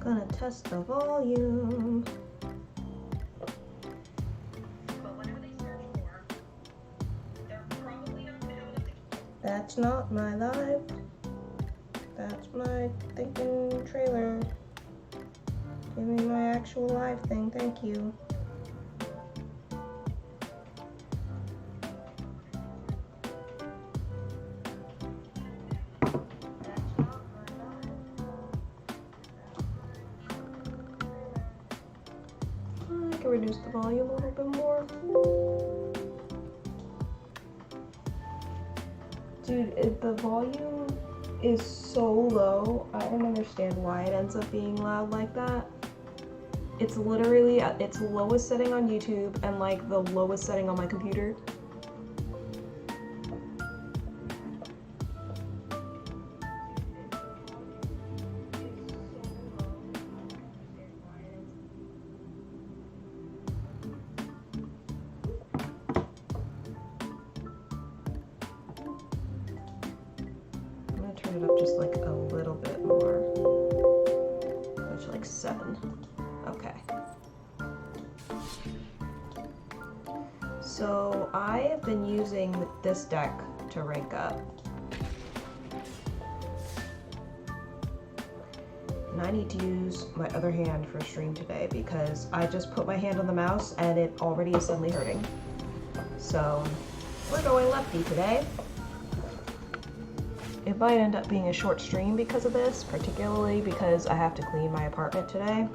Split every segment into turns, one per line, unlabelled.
Gonna test the volume. That's not my live. That's my thinking trailer. Give me my actual live thing, thank you. I can reduce the volume a little bit more. Dude, the volume is so low. I don't understand why it ends up being loud like that. It's literally at its lowest setting on YouTube and like the lowest setting on my computer. I'm gonna turn it up just like a little bit more. Which, like 7. Okay. So I have been using this deck to rank up. And I need to use my other hand for stream today because I just put my hand on the mouse and it already is suddenly hurting. So we're going lefty today. It might end up being a short stream because of this, particularly because I have to clean my apartment today.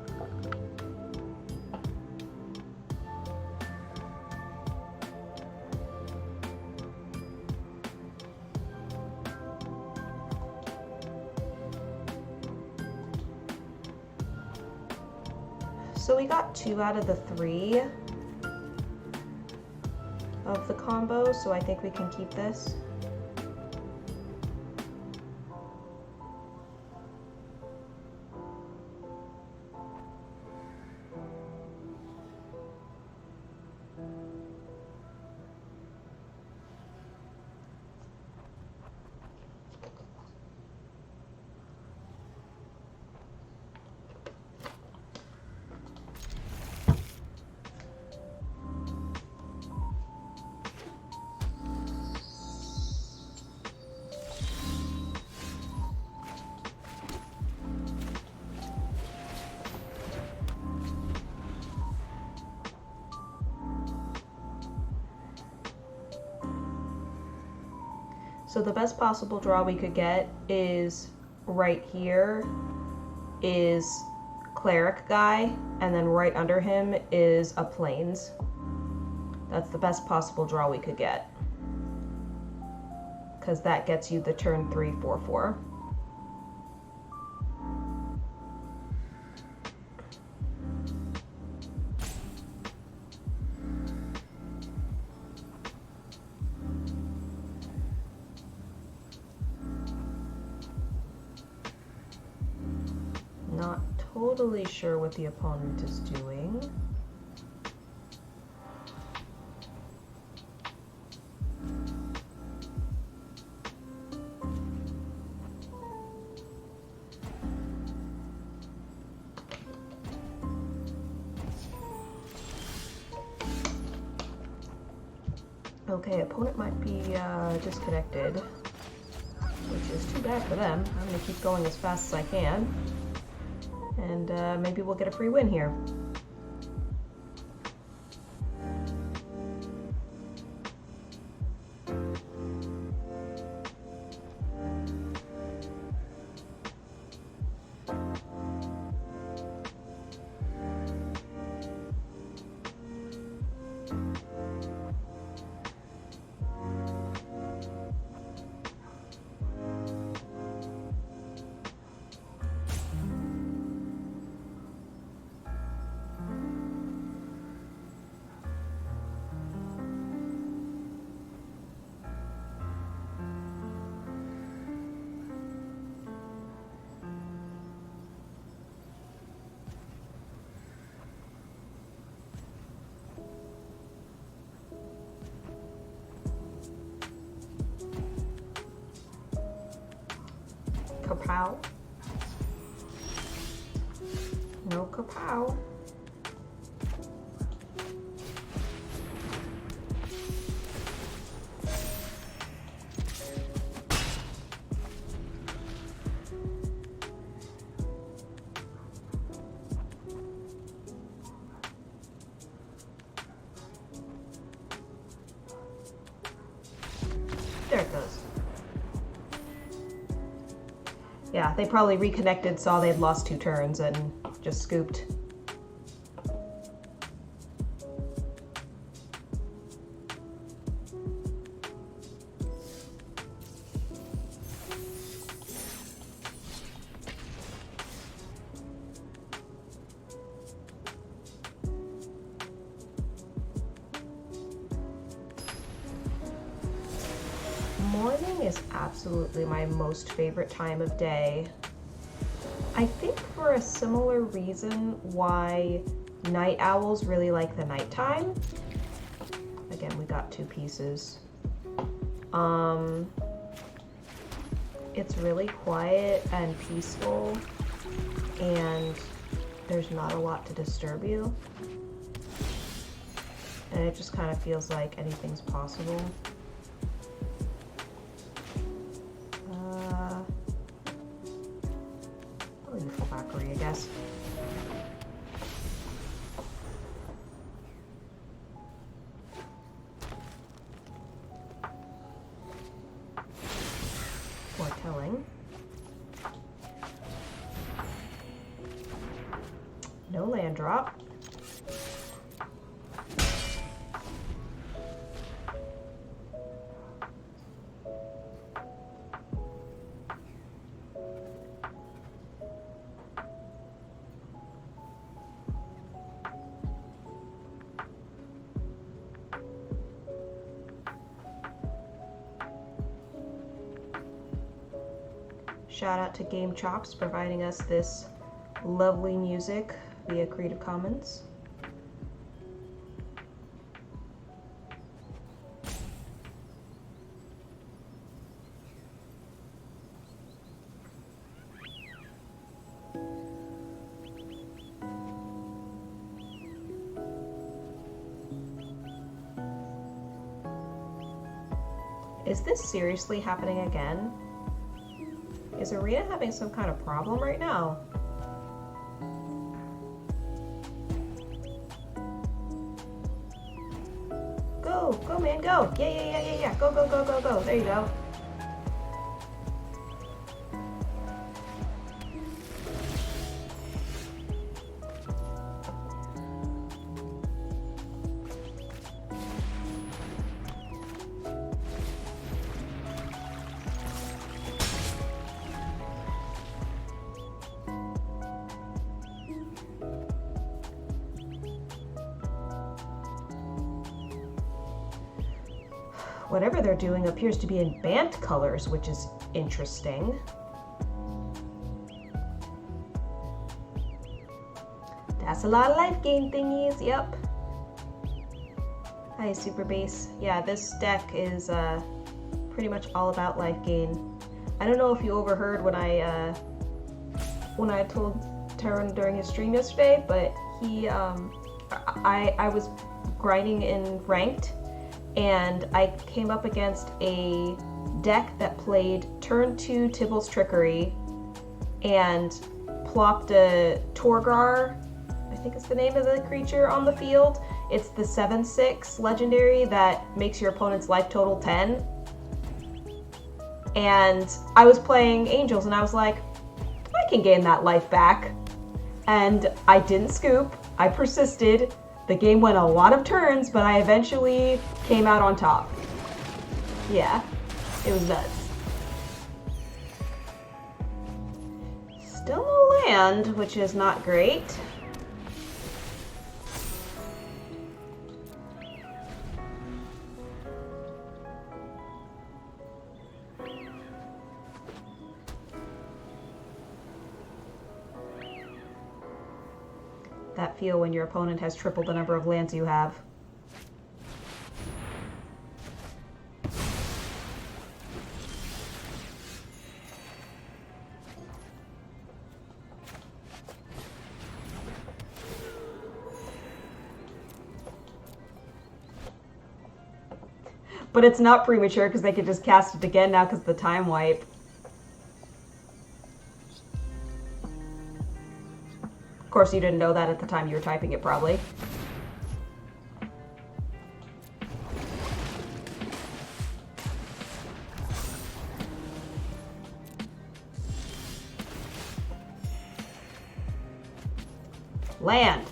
So we got 2 out of the 3 of the combo, so I think we can keep this. So the best possible draw we could get is right here is Cleric guy, and then right under him is a Plains. That's the best possible draw we could get, because that gets you the turn 3, 4, 4. Not totally sure what the opponent is doing. Okay, opponent might be disconnected, which is too bad for them. I'm going to keep going as fast as I can. And maybe we'll get a free win here. Kapow. No kapow. There it goes. Yeah, they probably reconnected, saw they'd lost 2 turns, and just scooped. Morning is absolutely my most favorite time of day. I think for a similar reason why night owls really like the nighttime. Again, we got 2 pieces. It's really quiet and peaceful, and there's not a lot to disturb you. And it just kind of feels like anything's possible. I'll use the factory, I guess. Foretelling. No land drop. Shout out to Game Chops providing us this lovely music via Creative Commons. Is this seriously happening again? Is Arena having some kind of problem right now? Go, go man, go. Yeah. Go. There you go. Whatever they're doing appears to be in Bant colors, which is interesting. That's a lot of life gain thingies, yep. Hi, Super Base. Yeah, this deck is pretty much all about life gain. I don't know if you overheard when I told Taron during his stream yesterday, but he, I was grinding in ranked, and I came up against a deck that played turn 2 Tybalt's Trickery and plopped a Torgar, I think is the name of the creature, on the field. It's the 7/6 legendary that makes your opponent's life total 10. And I was playing Angels and I was like, I can gain that life back. And I didn't scoop, I persisted. The game went a lot of turns, but I eventually came out on top. Yeah, it was nuts. Still no land, which is not great. That feel when your opponent has triple the number of lands you have. But it's not premature because they could just cast it again now because of the time wipe. Of course, you didn't know that at the time you were typing it, probably. Land.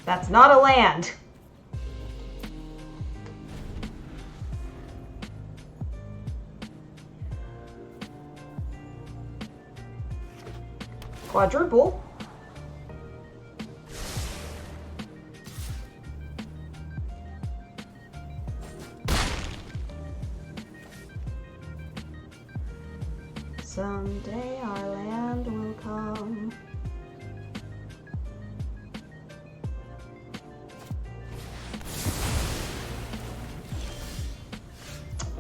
That's not a land. Quadruple. Someday our land will come.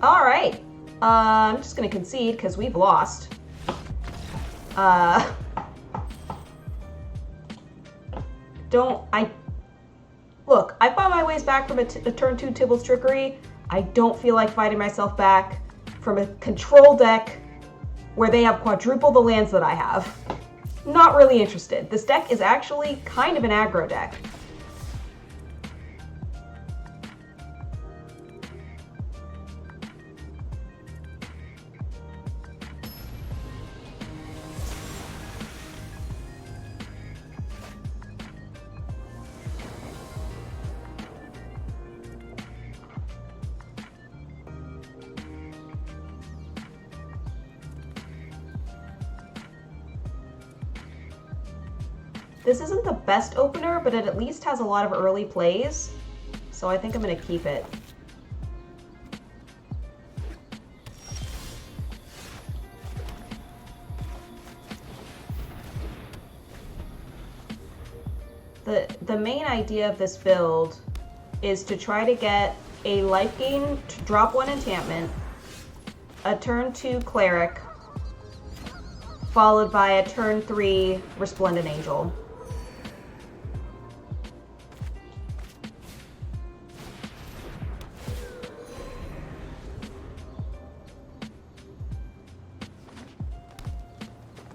All right. I'm just going to concede because we've lost. Look, I fought my ways back from a turn 2 Tybalt's Trickery. I don't feel like fighting myself back from a control deck where they have quadruple the lands that I have. Not really interested. This deck is actually kind of an aggro deck. This isn't the best opener, but it at least has a lot of early plays, so I think I'm going to keep it. The main idea of this build is to try to get a life gain, drop 1 enchantment, a turn 2 cleric, followed by a turn 3 Resplendent Angel.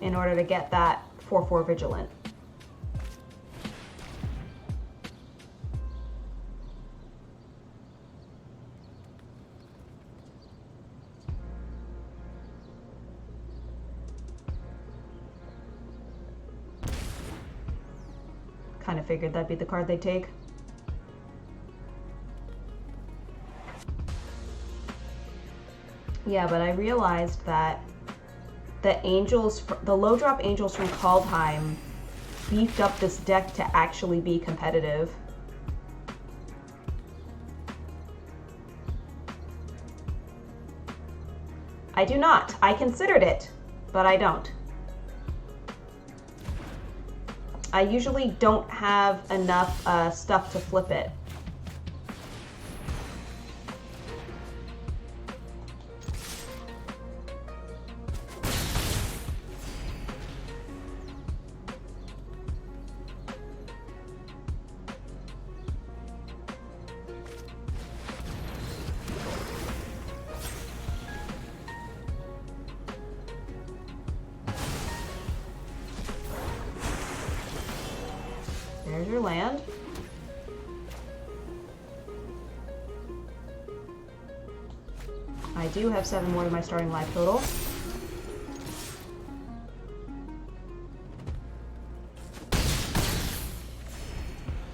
In order to get that 4/4 Vigilant. Kind of figured that'd be the card they'd take. Yeah, but I realized that the low drop angels from Kaldheim beefed up this deck to actually be competitive. I do not. I considered it, but I don't. I usually don't have enough stuff to flip it. There's your land. I do have 7 more than my starting life total.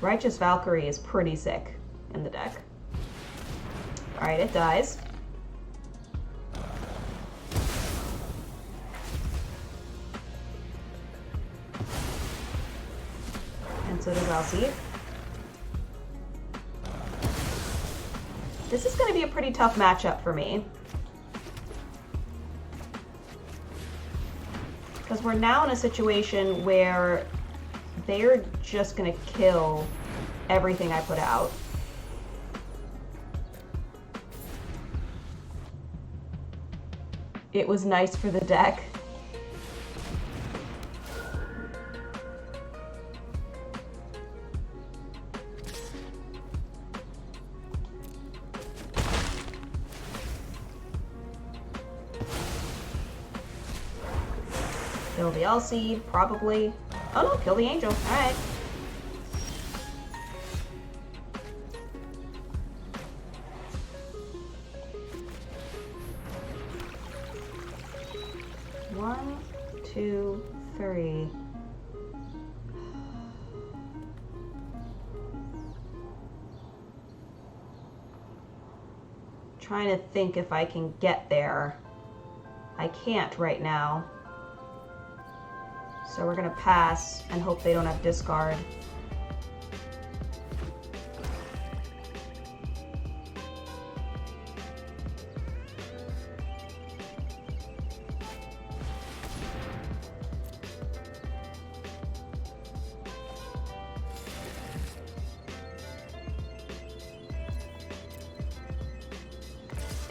Righteous Valkyrie is pretty sick in the deck. Alright, it dies. And so does Alcide. This is going to be a pretty tough matchup for me. Because we're now in a situation where they're just going to kill everything I put out. It was nice for the deck. Kill the L-Seed, probably. Oh no, kill the Angel. Alright. One, two, three. Trying to think if I can get there. I can't right now. So we're gonna pass and hope they don't have discard.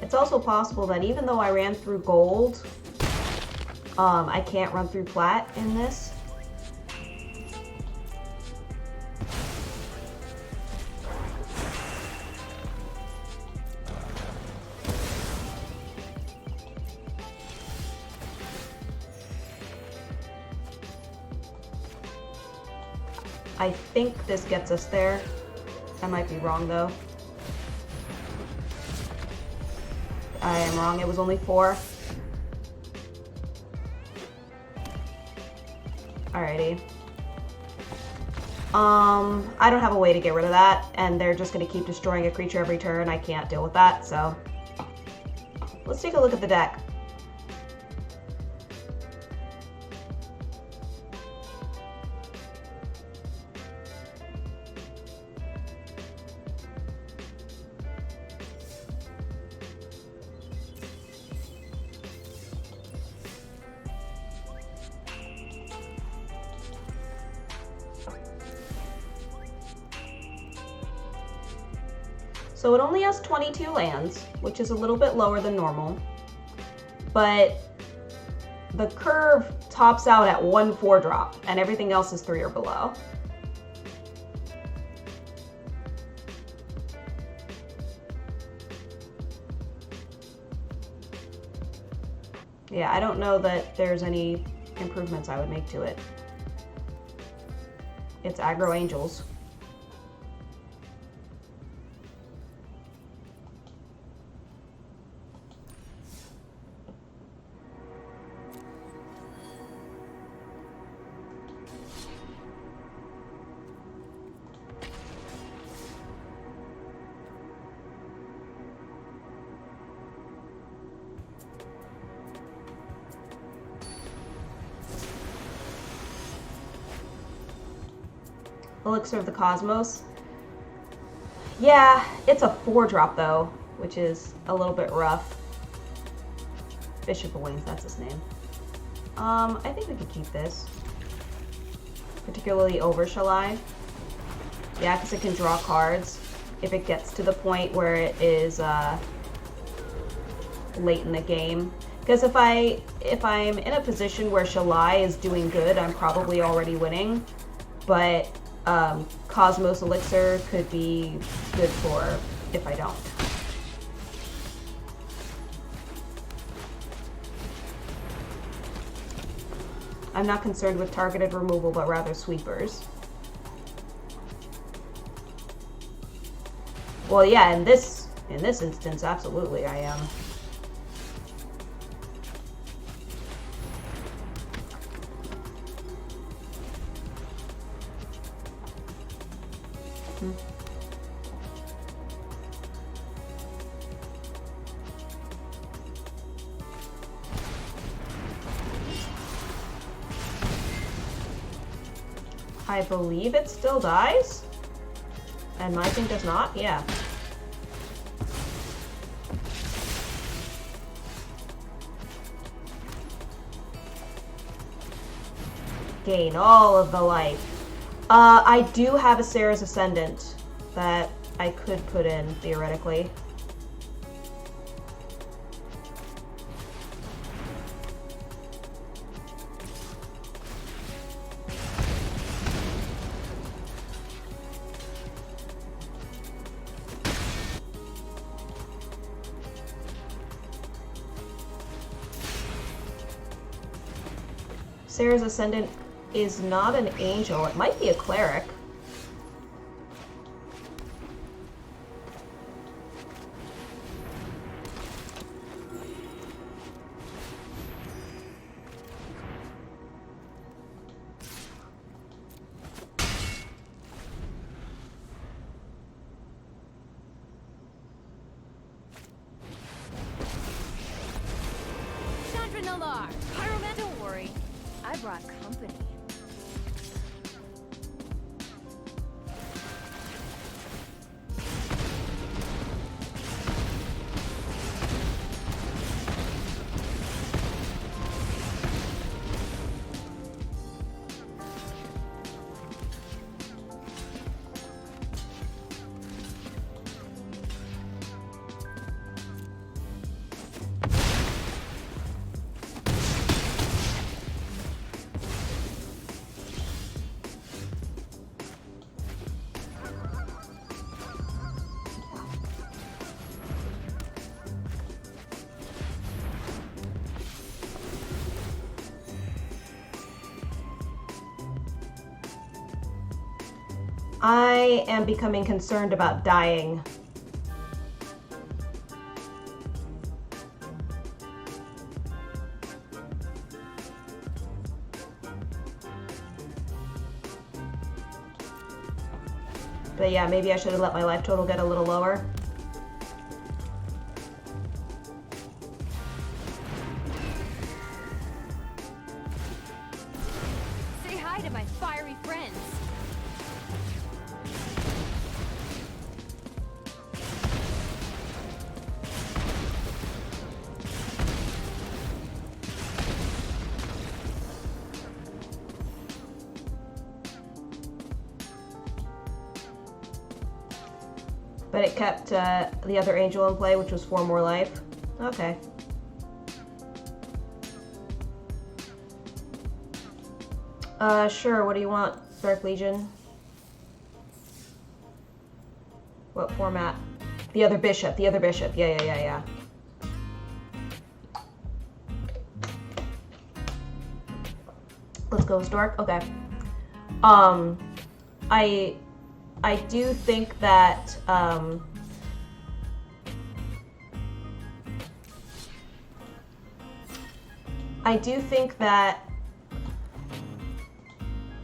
It's also possible that even though I ran through gold, I can't run through plat in this. I think this gets us there. I might be wrong though. I am wrong, it was only 4. Alrighty. I don't have a way to get rid of that, and they're just gonna keep destroying a creature every turn. I can't deal with that, so. Let's take a look at the deck. So it only has 22 lands, which is a little bit lower than normal, but the curve tops out at 1 4-drop, and everything else is 3 or below. Yeah, I don't know that there's any improvements I would make to it. It's aggro angels. Elixir of the Cosmos. Yeah, it's a 4-drop though, which is a little bit rough. Bishop of Wings, that's his name. I think we could keep this. Particularly over Shalai. Yeah, because it can draw cards if it gets to the point where it is late in the game. Because if I'm in a position where Shalai is doing good, I'm probably already winning. But Cosmos Elixir could be good for if I don't. I'm not concerned with targeted removal, but rather sweepers. Well, yeah, in this instance, absolutely I am. I believe it still dies, and my thing does not. Yeah. Gain all of the life. I do have a Sarah's Ascendant that I could put in, theoretically. Sarah's ascendant is not an angel. It might be a cleric.
Don't worry, I brought company.
I am becoming concerned about dying. But yeah, maybe I should have let my life total get a little lower.
Say hi to my fiery friends.
But it kept the other angel in play, which was 4 more life. Okay. Sure, what do you want, Dark Legion? What format? The other bishop, yeah. Let's go with Stork, okay. I do think that,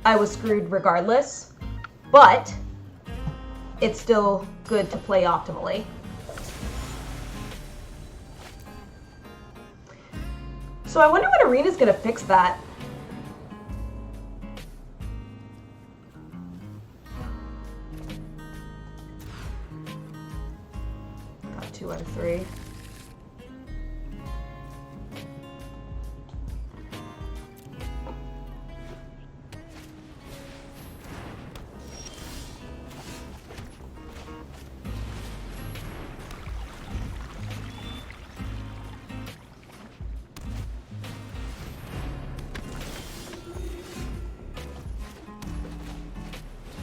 I was screwed regardless, but it's still good to play optimally. So I wonder when Arena's gonna fix that. Got 2 out of 3.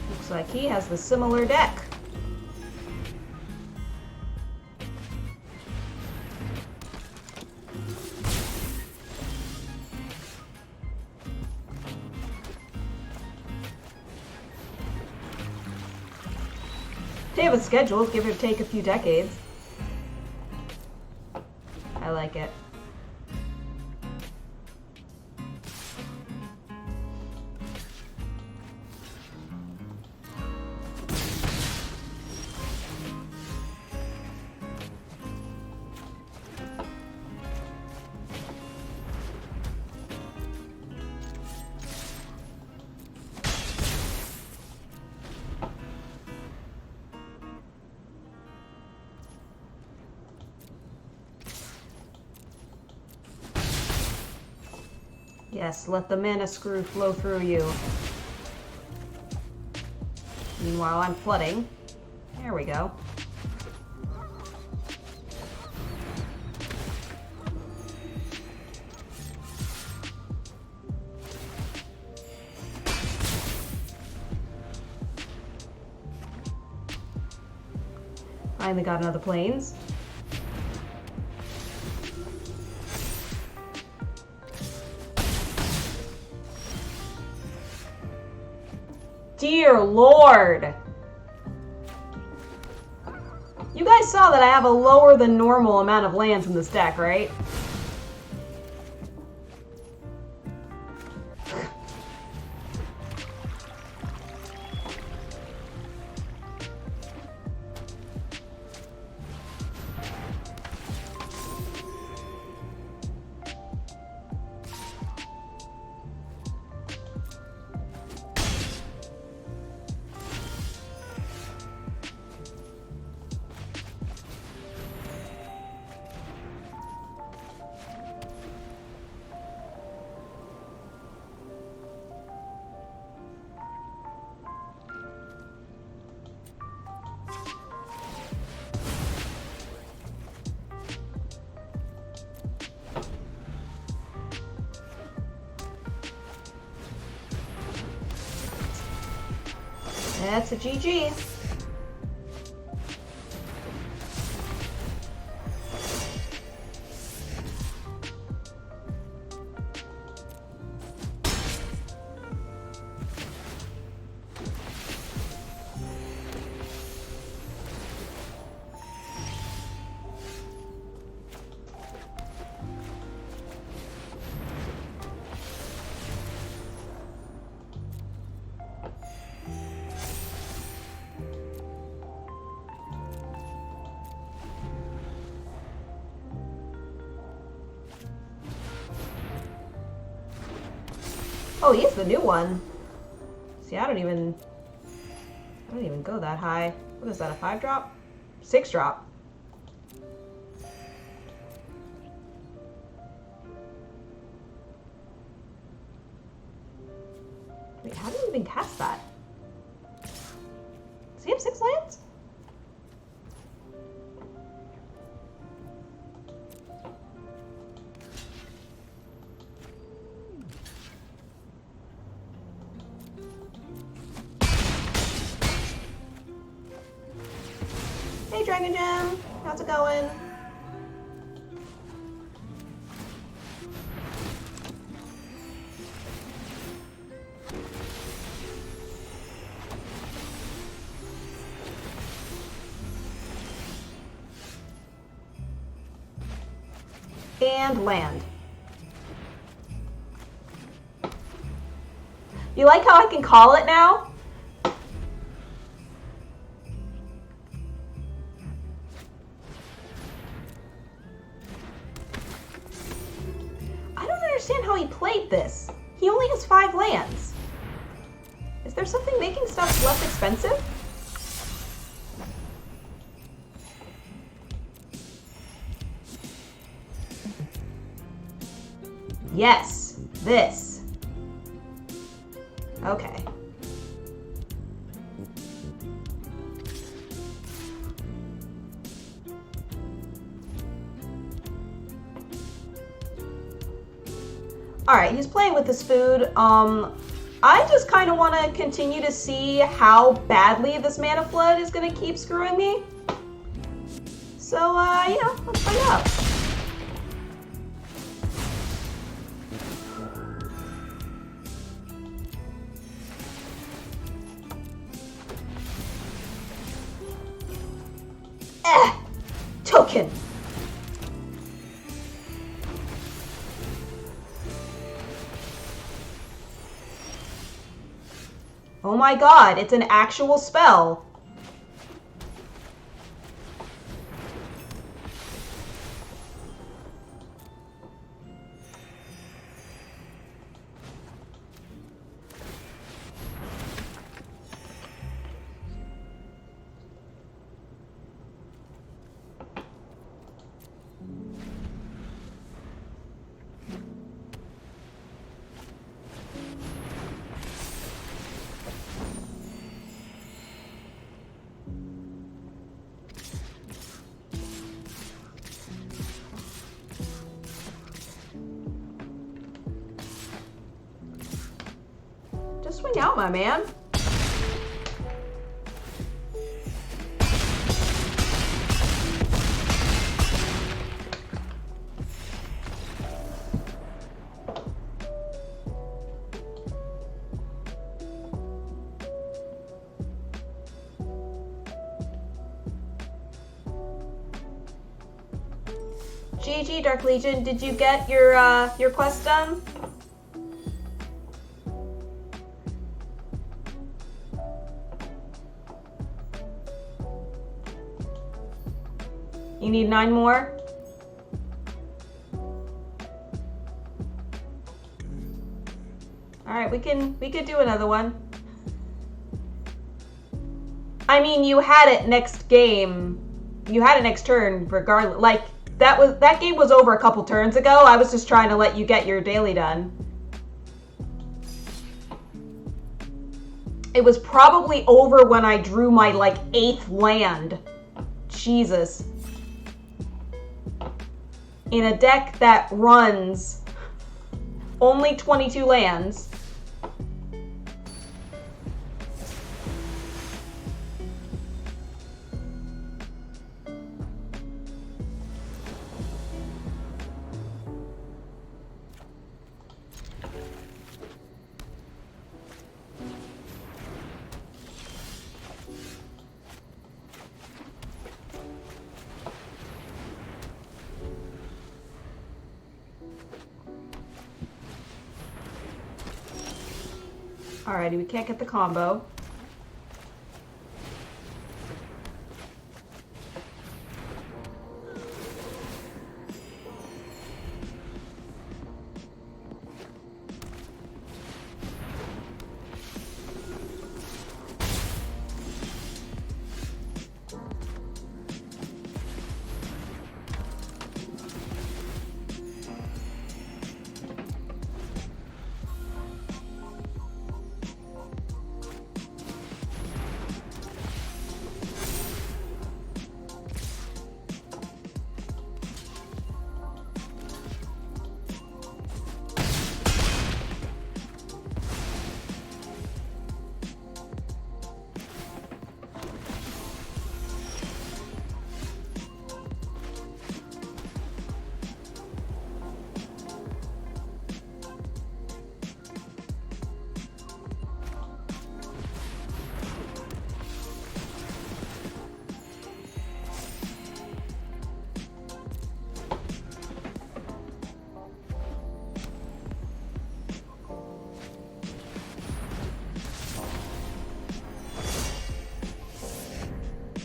Looks like he has the similar deck. They have a schedule, give or take a few decades. I like it. Yes, let the mana screw flow through you. Meanwhile, I'm flooding. There we go. Finally got another plains. dear Lord. You guys saw that I have a lower than normal amount of lands in this deck, right? That's a GG. Oh, he's the new one. See, I don't even go that high. What is that, a 5-drop? 6-drop. Wait, how did he even cast that? Does he have 6 lands? Hey, Dragon Gem, how's it going? And land. You like how I can call it now? I don't understand how he played this. He only has 5 lands. Is there something making stuff less expensive? Yes, this. Okay. Alright, he's playing with his food. I just kind of want to continue to see how badly this mana flood is going to keep screwing me. So, yeah, let's find out. Token. Oh my god, it's an actual spell. Just swing out, my man. GG, Dark Legion. Did you get your quest done? You need 9 more? Alright, we could do another one. I mean, you had it next game. You had it next turn, regardless. Like, that game was over a couple turns ago. I was just trying to let you get your daily done. It was probably over when I drew my, like, 8th land. Jesus. In a deck that runs only 22 lands. Alrighty, we can't get the combo.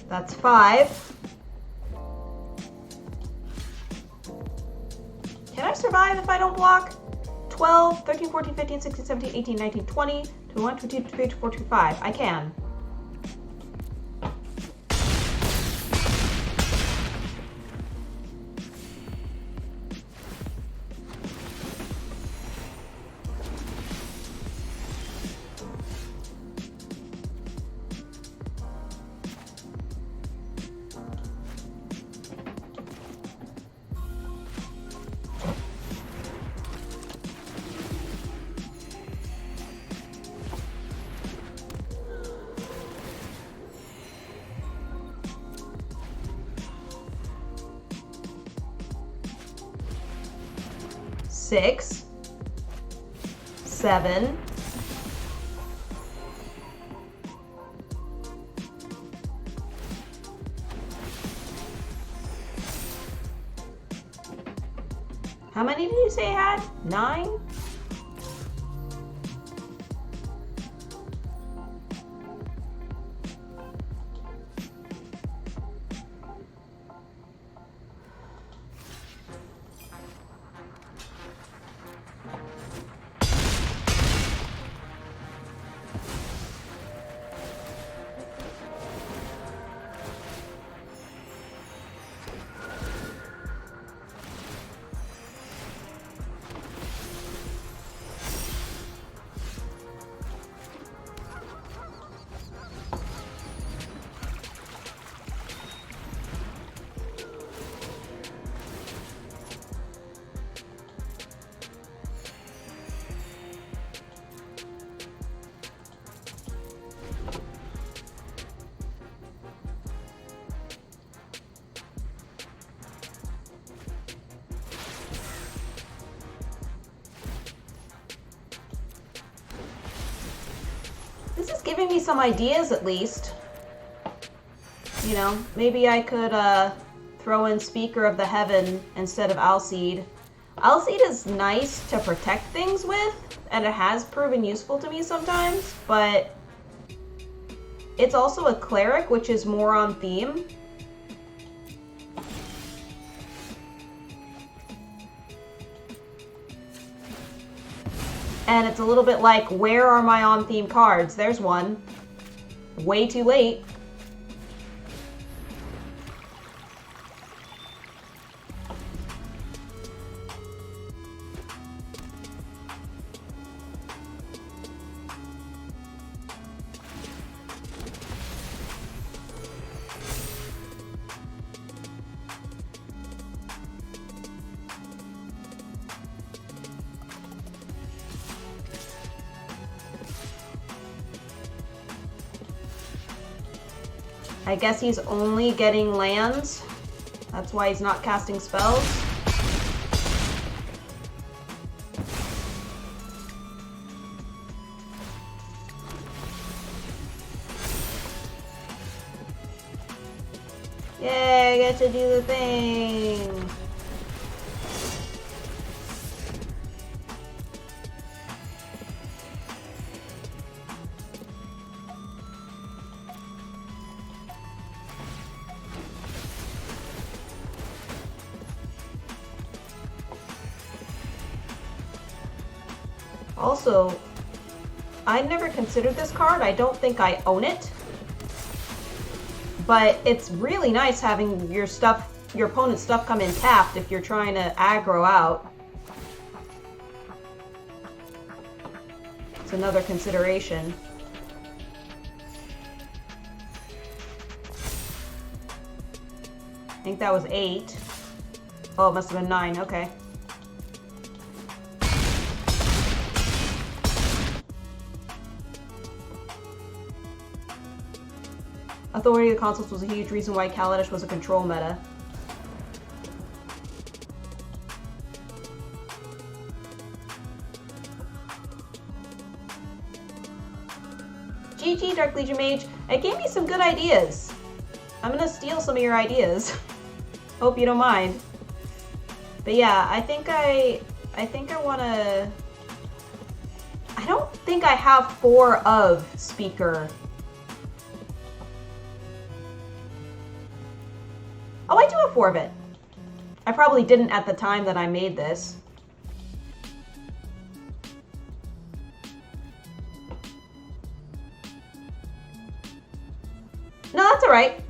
That's 5. Can I survive if I don't block? 12, 13, 14, 15, 16, 17, 18, 19, 20, 21, 22, 23, 24, 25. I can. Six, 7, 'How many did you say I had? 9? This is giving me some ideas, at least. You know, maybe I could throw in Speaker of the Heaven instead of Alcide. Alcide is nice to protect things with, and it has proven useful to me sometimes, but it's also a cleric, which is more on theme. And it's a little bit like, where are my on-theme cards? There's one. Way too late. I guess he's only getting lands. That's why he's not casting spells. Yay, I get to do the thing. Also, I never considered this card. I don't think I own it. But it's really nice having your stuff, your opponent's stuff come in tapped if you're trying to aggro out. It's another consideration. I think that was 8. Oh, it must have been 9. Okay. Authority of the Consuls was a huge reason why Kaladesh was a control meta. GG, Dark Legion Mage. It gave me some good ideas. I'm gonna steal some of your ideas. Hope you don't mind. But yeah, I think I wanna... I don't think I have 4 of Speaker. Oh, I do have 4 of it. I probably didn't at the time that I made this. No, that's alright.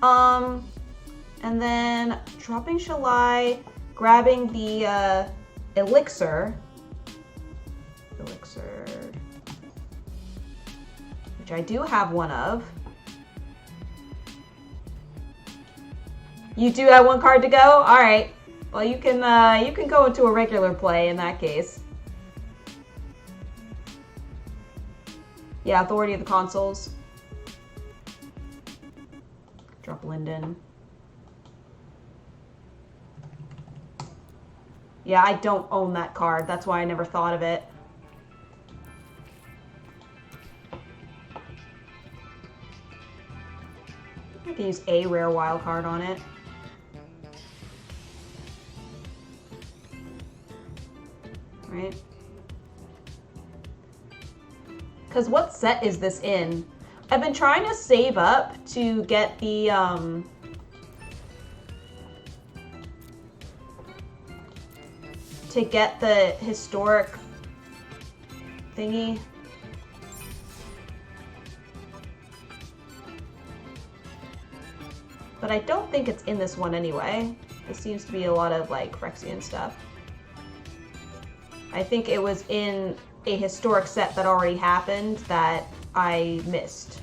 And then dropping Shalai, grabbing the elixir, which I do have 1 of. You do have 1 card to go? Alright. Well, you can go into a regular play in that case. Yeah, Authority of the Consuls. Drop Linden. Yeah, I don't own that card. That's why I never thought of it. I can use a rare wild card on it. Right? Because what set is this in? I've been trying to save up to get the, historic thingy. But I don't think it's in this one anyway. This seems to be a lot of, like, Phyrexian stuff. I think it was in a historic set that already happened that I missed.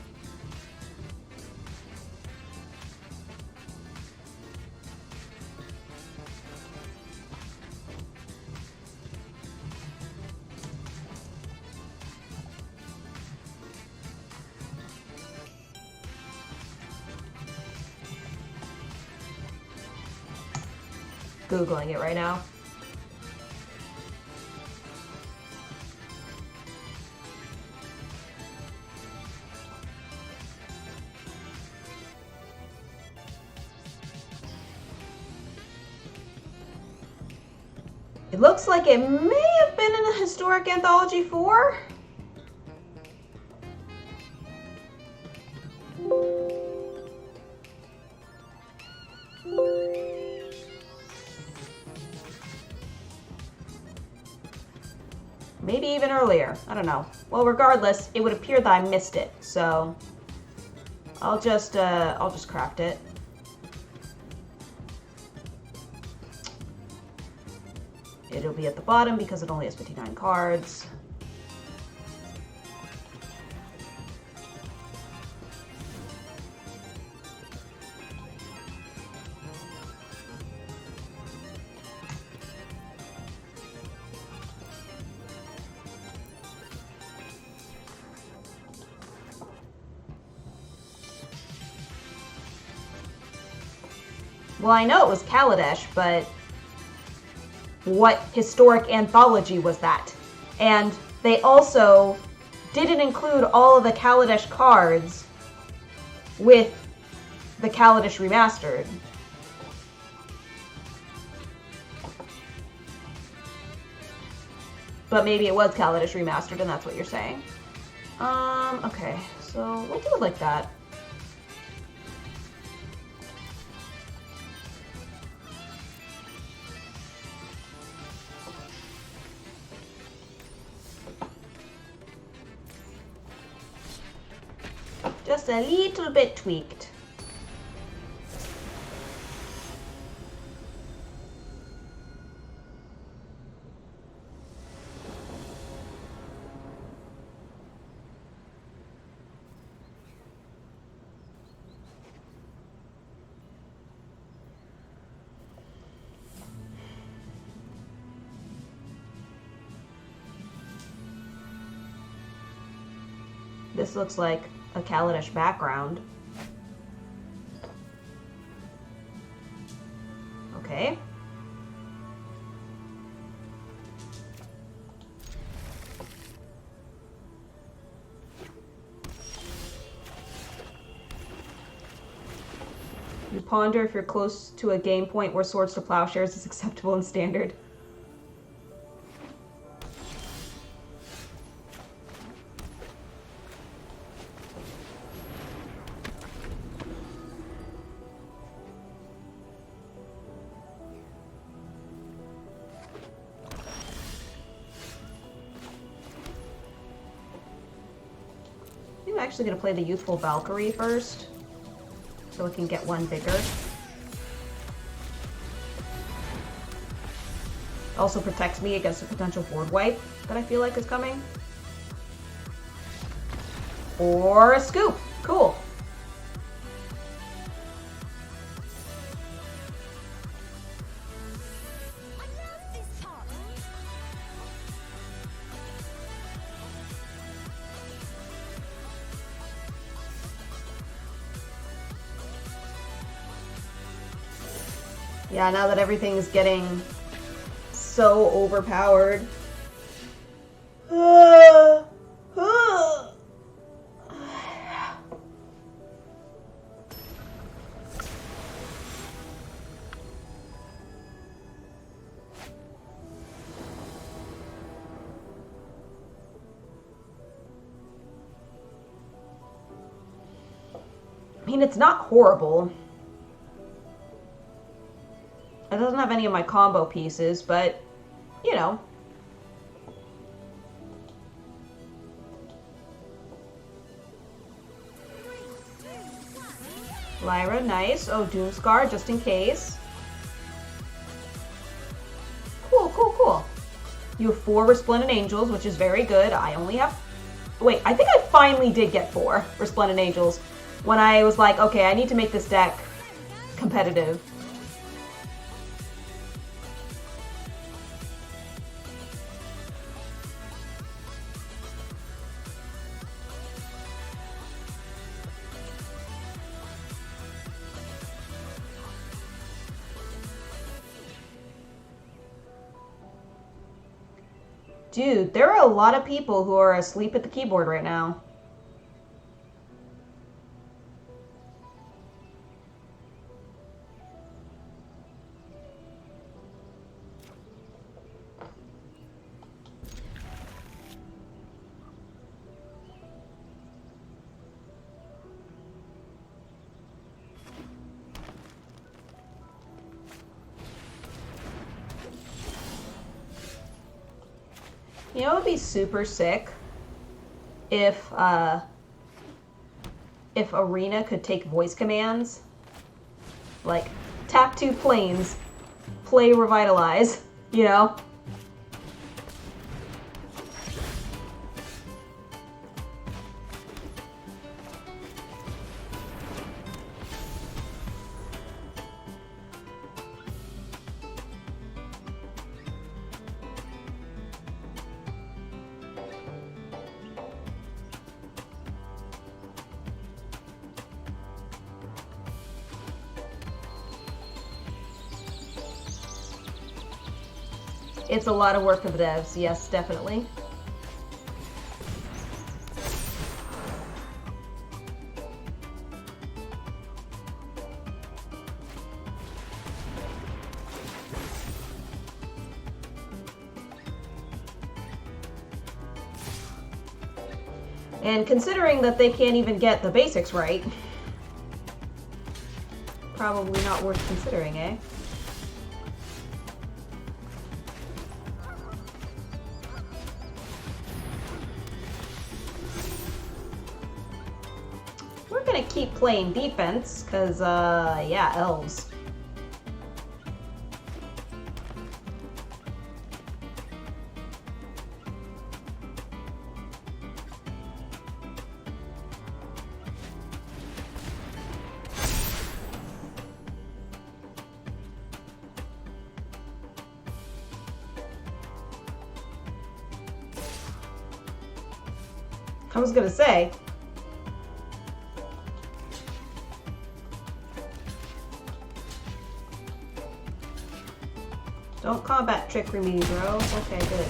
Googling it right now. It looks like it may have been in the Historic Anthology 4. Maybe even earlier. I don't know. Well, regardless, it would appear that I missed it, so I'll just craft it. It'll be at the bottom because it only has 59 cards. Well, I know it was Kaladesh, but what historic anthology was that? And they also didn't include all of the Kaladesh cards with the Kaladesh Remastered. But maybe it was Kaladesh Remastered and that's what you're saying. Okay, so we'll do it like that. Just a little bit tweaked. This looks like a Kaladesh background. Okay. You ponder if you're close to a game point where Swords to Plowshares is acceptable and standard. I'm actually going to play the Youthful Valkyrie first, so it can get one bigger. Also protects me against a potential board wipe that I feel like is coming. Or a scoop. Cool. Yeah, now that everything's getting so overpowered. I mean, it's not horrible. It doesn't have any of my combo pieces, but, you know. Lyra, nice. Oh, Doomscar, just in case. Cool, cool, cool. You have 4 Resplendent Angels, which is very good. I only have... Wait, I think I finally did get 4 Resplendent Angels when I was like, okay, I need to make this deck competitive. Dude, there are a lot of people who are asleep at the keyboard right now. You know, it would be super sick if Arena could take voice commands. Like, tap 2 planes, play Revitalize, you know? It's a lot of work for the devs, yes, definitely. And considering that they can't even get the basics right, probably not worth considering, eh? We're gonna keep playing defense, because, yeah, elves. I was gonna say. Don't combat trickery me, bro. Okay, good.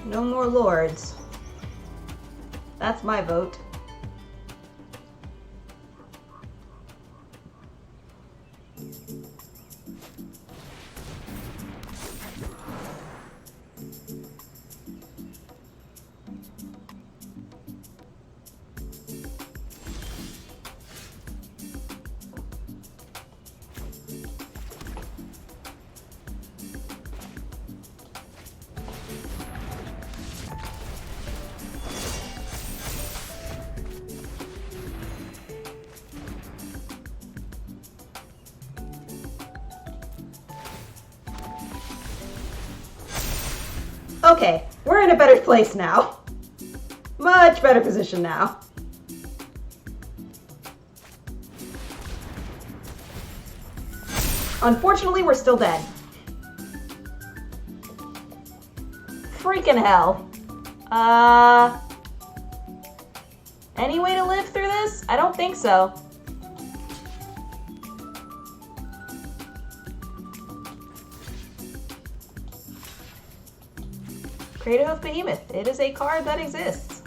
No more lords. That's my vote. Okay, we're in a better place now. Much better position now. Unfortunately, we're still dead. Freaking hell. Any way to live through this? I don't think so. Crater Hoof Behemoth. It is a card that exists.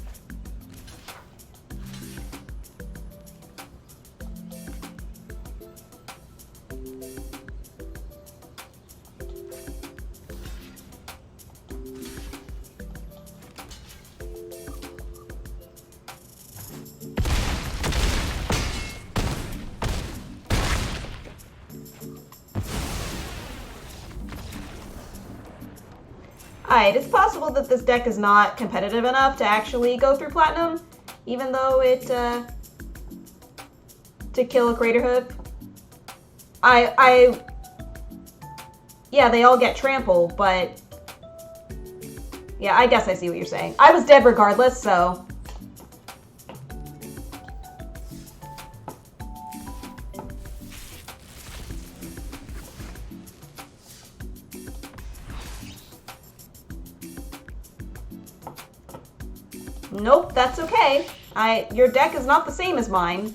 Alright, it's possible that this deck is not competitive enough to actually go through Platinum, even though it, to kill a Crater Hoof. Yeah, they all get trampled, but yeah, I guess I see what you're saying. I was dead regardless, so. Nope, that's okay. Your deck is not the same as mine.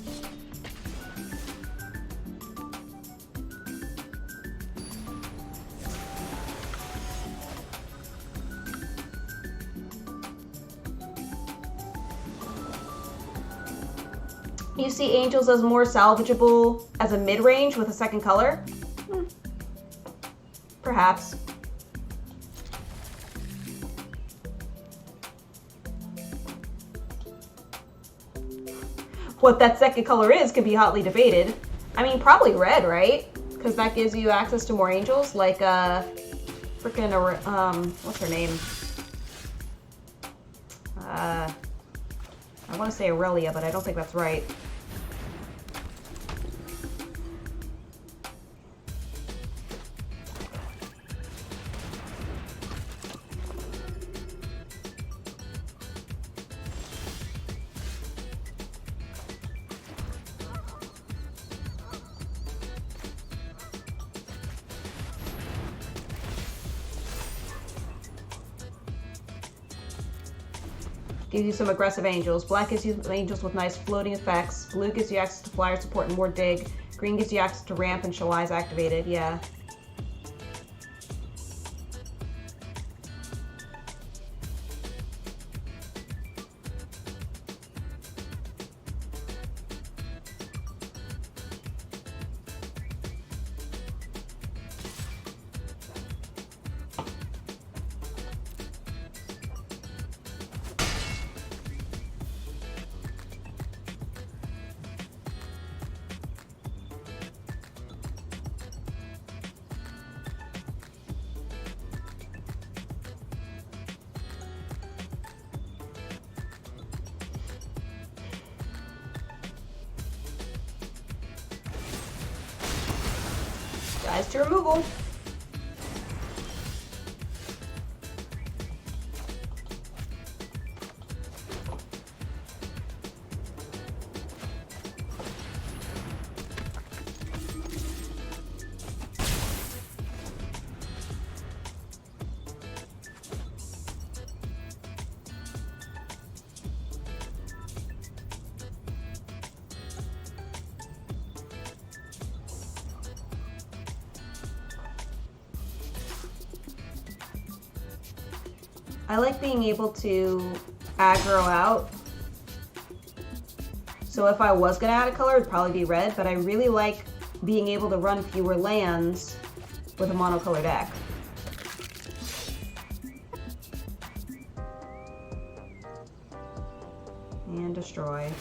You see angels as more salvageable as a mid-range with a second color? Perhaps. What that second color is can be hotly debated. I mean, probably red, right? Because that gives you access to more angels, like frickin' what's her name? I want to say Aurelia, but I don't think that's right. Gives you some aggressive angels. Black gives you angels with nice floating effects. Blue gives you access to flyer support and more dig. Green gives you access to ramp and show eyes activated. Yeah. Guys to removal. I like being able to aggro out. So if I was gonna add a color, it'd probably be red, but I really like being able to run fewer lands with a monocolor deck. And destroy.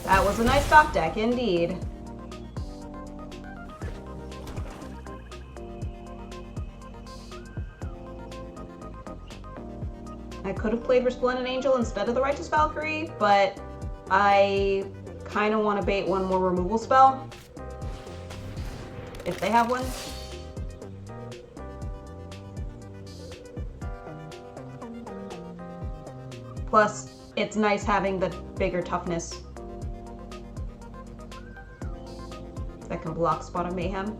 That was a nice stock deck, indeed. I could have played Resplendent Angel instead of the Righteous Valkyrie, but I kind of want to bait one more removal spell. If they have one. Plus, it's nice having the bigger toughness that can block Spot of Mayhem.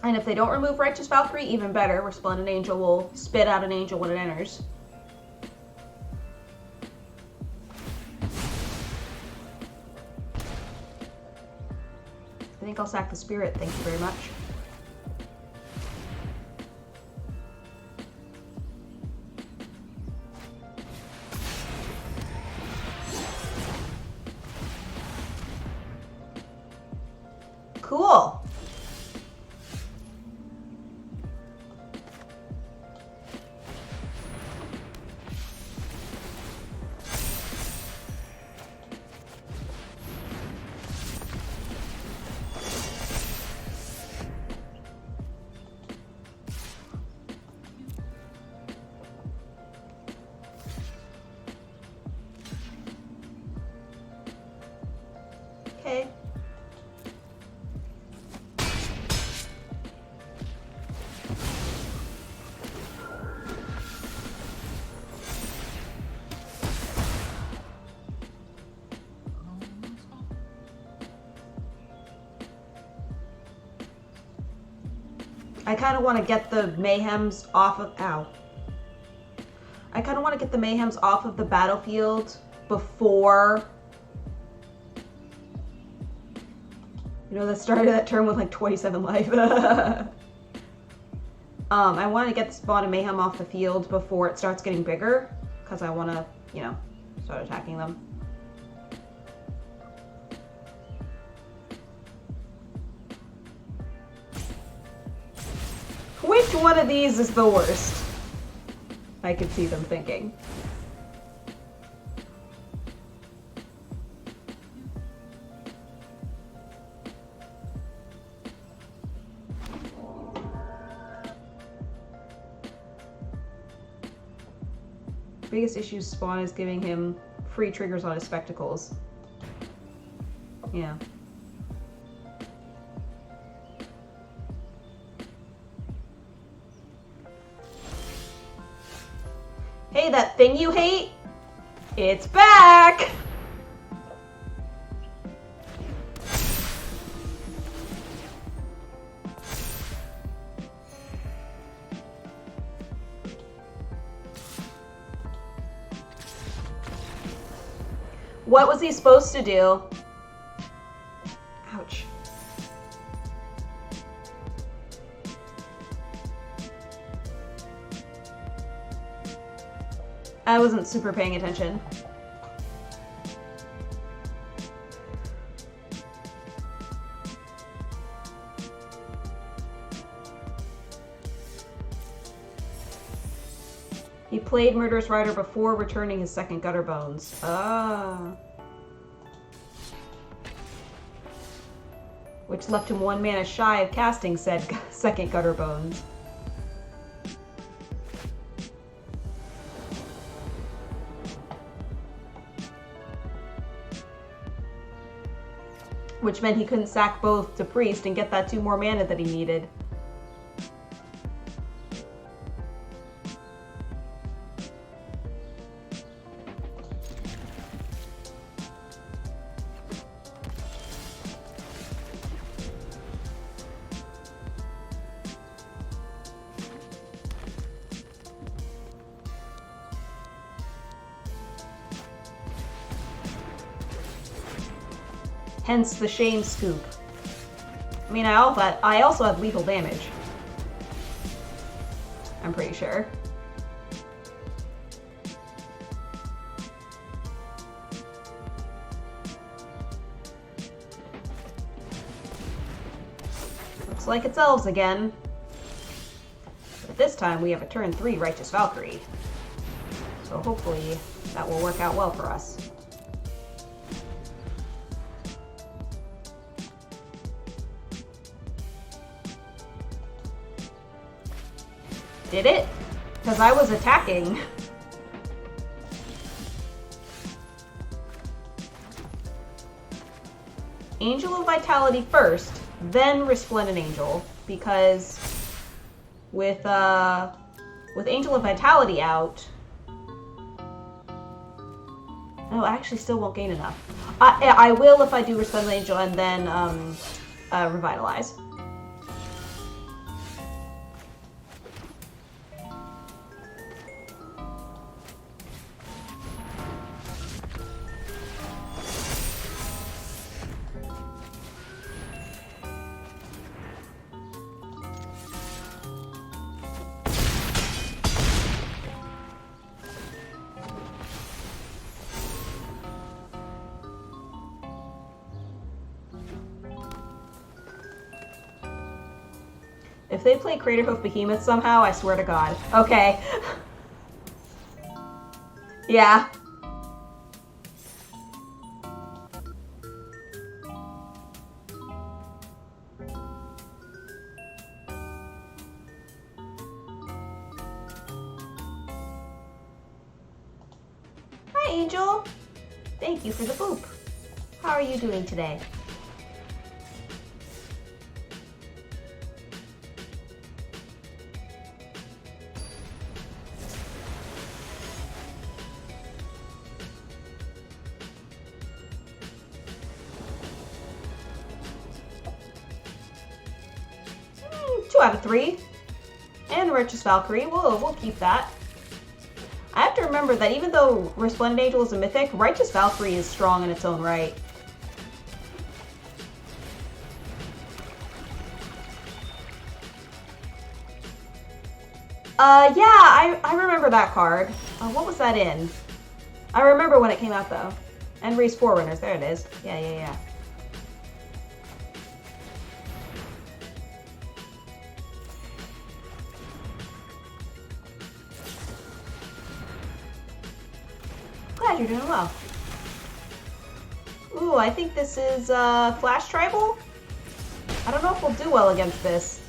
And if they don't remove Righteous Valkyrie, even better. Resplendent Angel will spit out an angel when it enters. I think I'll sack the Spirit, thank you very much. Cool. Okay. I kind of want to get the mayhems off of... Ow. I kind of want to get the mayhems off of the battlefield before... You know, that started that turn with like 27 life. I want to get the spawn of mayhem off the field before it starts getting bigger, because I want to, you know, start attacking them. Which one of these is the worst? I could see them thinking. Biggest issue Spawn is giving him free triggers on his spectacles. Yeah. Hey, that thing you hate? It's back! What was he supposed to do? Ouch. I wasn't super paying attention. He played Murderous Rider before returning his second Gutter Bones. Ah. Which left him 1 mana shy of casting said second Gutter Bones. Which meant he couldn't sack both to Priest and get that 2 more mana that he needed. Hence the shame scoop. I mean, I also had lethal damage. I'm pretty sure. Looks like it's elves again. But this time we have a turn 3 Righteous Valkyrie. So hopefully that will work out well for us. Did it? Because I was attacking. Angel of Vitality first, then Resplendent Angel, because with Angel of Vitality out, no, I actually still won't gain enough. I will if I do Resplendent Angel and then Revitalize. If they play Craterhoof Behemoth somehow, I swear to God. Okay. Yeah. Hi, Angel. Thank you for the boop. How are you doing today? Two out of 3. And Righteous Valkyrie. We'll keep that. I have to remember that even though Resplendent Angel is a mythic, Righteous Valkyrie is strong in its own right. Yeah, I remember that card. What was that in? I remember when it came out, though. Enry's Forerunners, there it is. Yeah. Glad you're doing well. Ooh, I think this is, Flash Tribal? I don't know if we'll do well against this.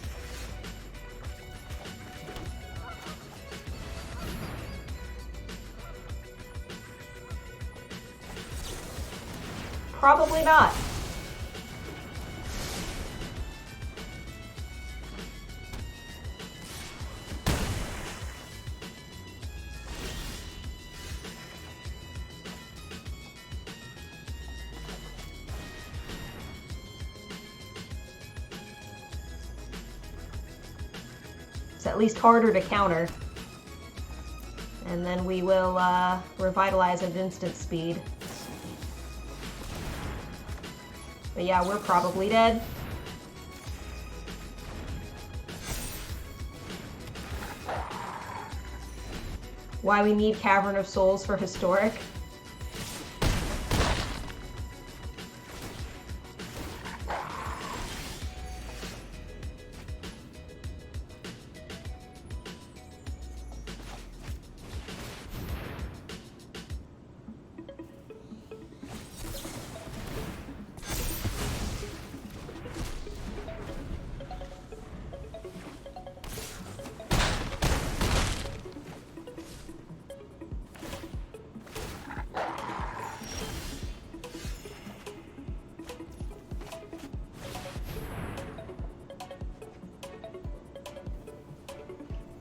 Probably not. It's at least harder to counter. And then we will revitalize at instant speed. But yeah, we're probably dead. Why we need Cavern of Souls for Historic?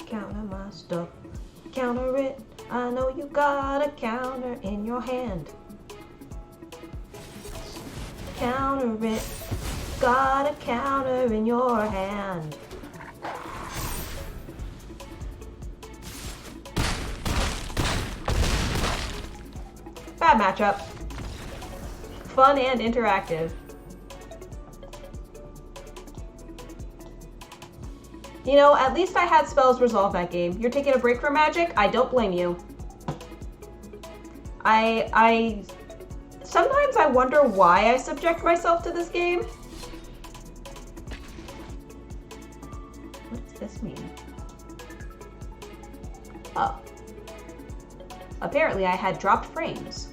Counter my stuff, counter it. I know you got a counter in your hand. Counter it, got a counter in your hand. Bad matchup. Fun and interactive. You know, at least I had spells resolve that game. You're taking a break from Magic? I don't blame you. Sometimes I wonder why I subject myself to this game. What does this mean? Oh. Apparently I had dropped frames.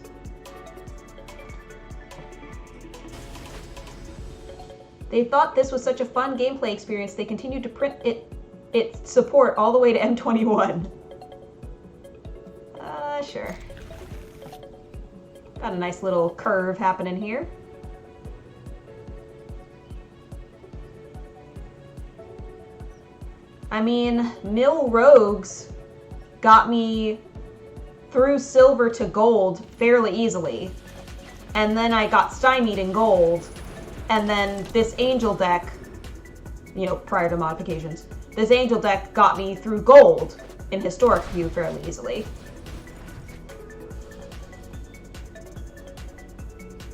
They thought this was such a fun gameplay experience, they continued to print its support all the way to M21. Sure. Got a nice little curve happening here. I mean, Mill Rogues got me through silver to gold fairly easily. And then I got stymied in gold. And then this Angel deck, you know, prior to modifications, this Angel deck got me through gold in Historic View fairly easily.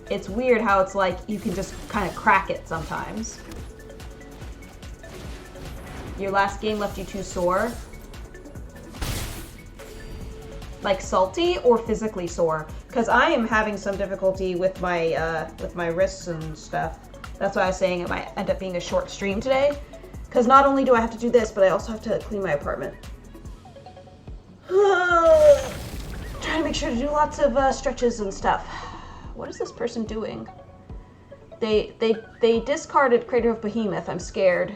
It's weird how it's like you can just kind of crack it sometimes. Your last game left you too sore? Like salty or physically sore? Because I am having some difficulty with my wrists and stuff. That's why I was saying it might end up being a short stream today. Because not only do I have to do this, but I also have to clean my apartment. Trying to make sure to do lots of stretches and stuff. What is this person doing? They discarded Crater of Behemoth. I'm scared.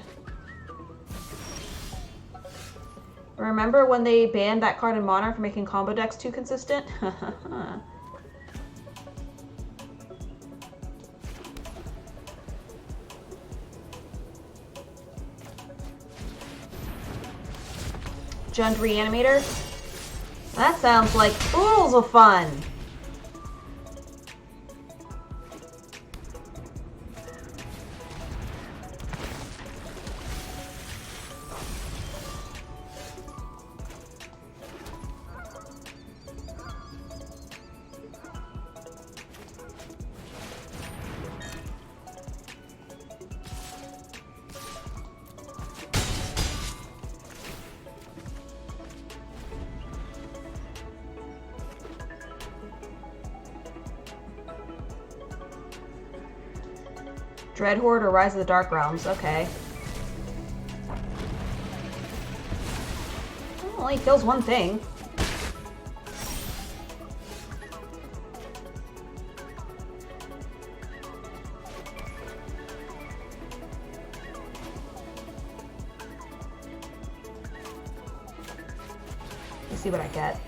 Remember when they banned that card in Modern for making combo decks too consistent? Jund Reanimator? That sounds like oodles of fun! Dreadhorde or Rise of the Dark Realms, okay. Well, only kills one thing. Let's see what I get.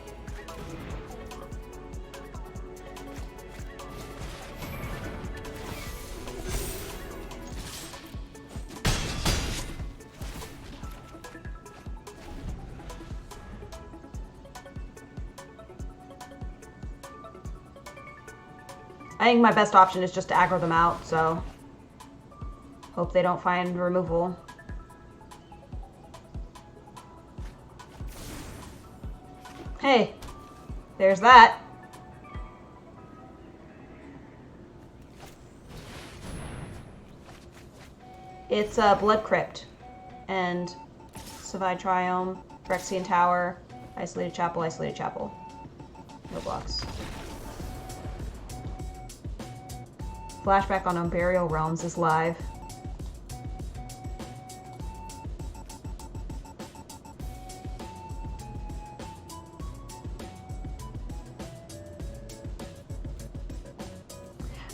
I think my best option is just to aggro them out, so hope they don't find removal. Hey, there's that. It's a Blood Crypt and Savai Triome, Phyrexian Tower, Isolated Chapel, Isolated Chapel. No blocks. Flashback on Unburial Realms is live.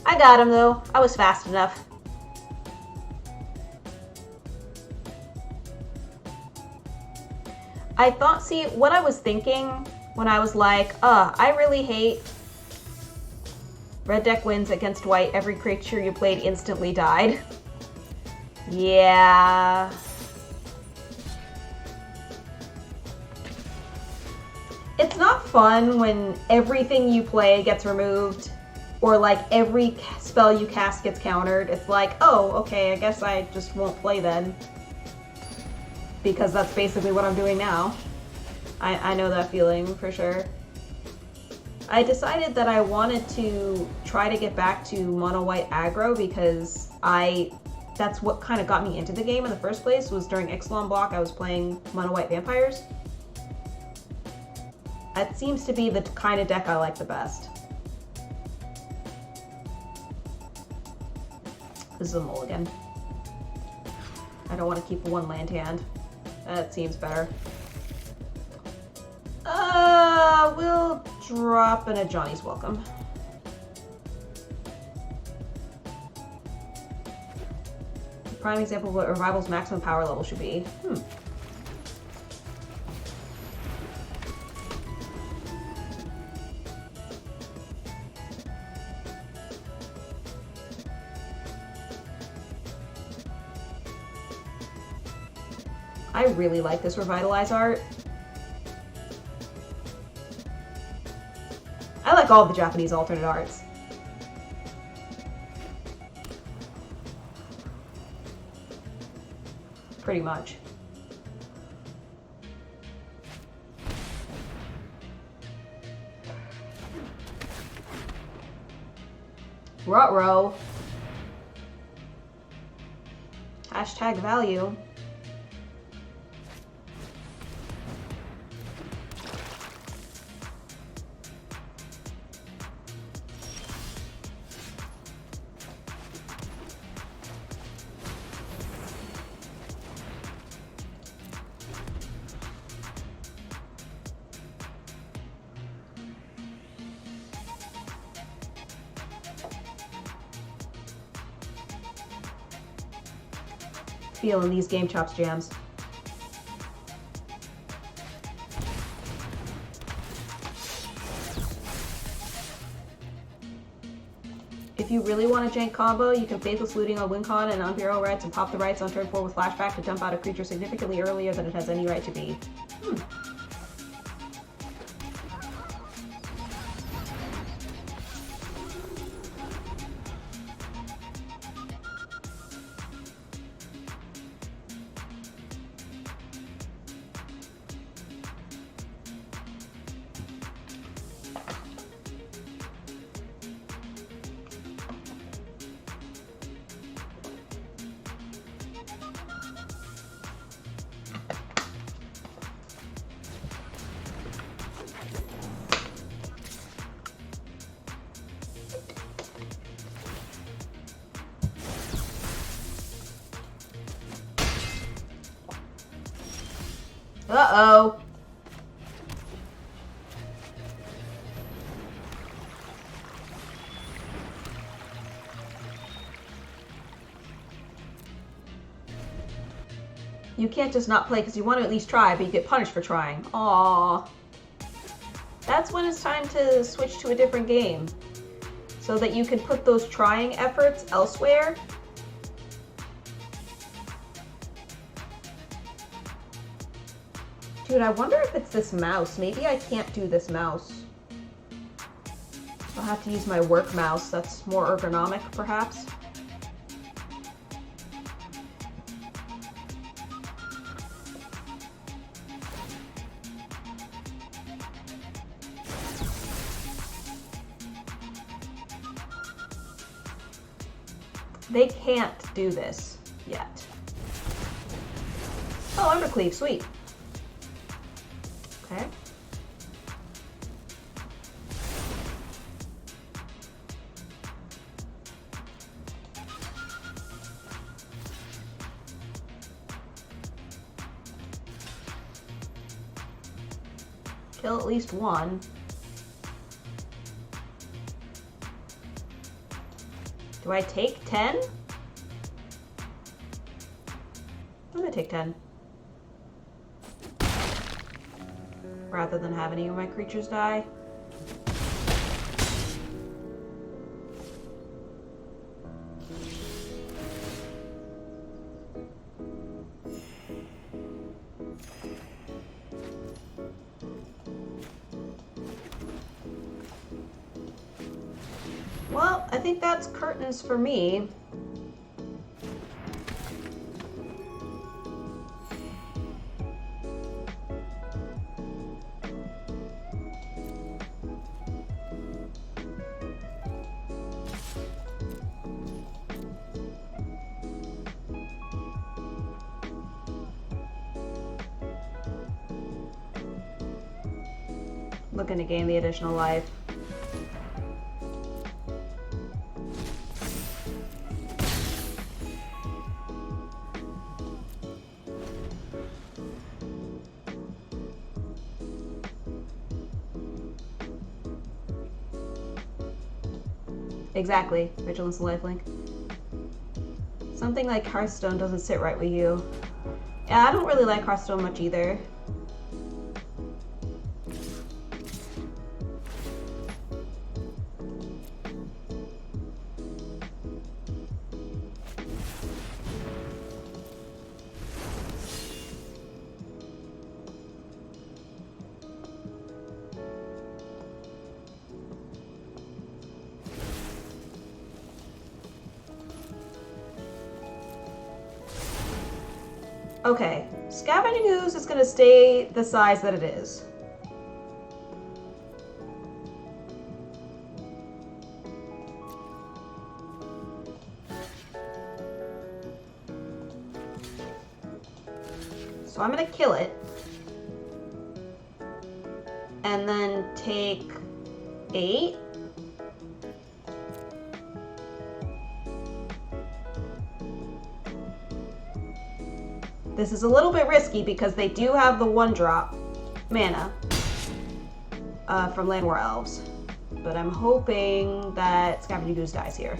I got him though. I was fast enough. I thought, see, what I was thinking when I was like, I really hate red deck wins against white, every creature you played instantly died. Yeah. It's not fun when everything you play gets removed, or like every spell you cast gets countered. It's like, oh, okay, I guess I just won't play then. Because that's basically what I'm doing now. I know that feeling for sure. I decided that I wanted to try to get back to mono white aggro because that's what kind of got me into the game in the first place. Was during Ixalan block I was playing mono white vampires. That seems to be the kind of deck I like the best. This is a mulligan. I don't want to keep one land hand. That seems better. We'll drop in a Johnny's Welcome. Prime example of what Revival's maximum power level should be. I really like this Revitalize art. I like all the Japanese alternate arts. Pretty much. Ruh-roh. Hashtag value. feeling these Game Chops jams. If you really want a jank combo, you can Faithless Looting on WinCon and Unbureau rights and pop the rights on turn 4 with Flashback to dump out a creature significantly earlier than it has any right to be. Uh-oh. You can't just not play because you want to at least try, but you get punished for trying. Aww. That's when it's time to switch to a different game, so that you can put those trying efforts elsewhere. Dude, I wonder if it's this mouse. Maybe I can't do this mouse. I'll have to use my work mouse. That's more ergonomic, perhaps. They can't do this yet. Oh, Undercleave, sweet. Okay. Kill at least one. Do I take 10? I'm gonna take 10. Rather than have any of my creatures die. Well, I think that's curtains for me. Looking to gain the additional life. Exactly, Vigilance and Lifelink. Something like Hearthstone doesn't sit right with you. Yeah, I don't really like Hearthstone much either. Okay, Scavenging Ooze is going to stay the size that it is. So I'm going to kill it. And then take 8. This is a little bit risky because they do have the 1-drop mana from Land War Elves. But I'm hoping that Scavenging Ooze dies here.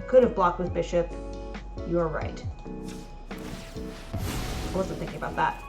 could have blocked with bishop. You're right. I wasn't thinking about that.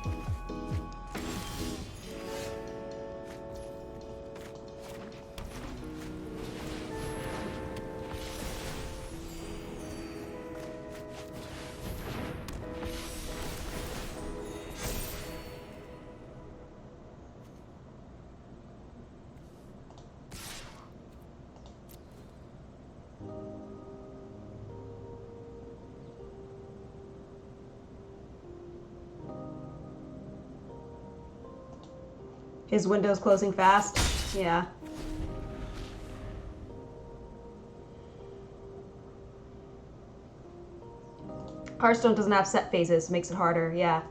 His window's closing fast. Yeah. Hearthstone doesn't have set phases. Makes it harder. Yeah.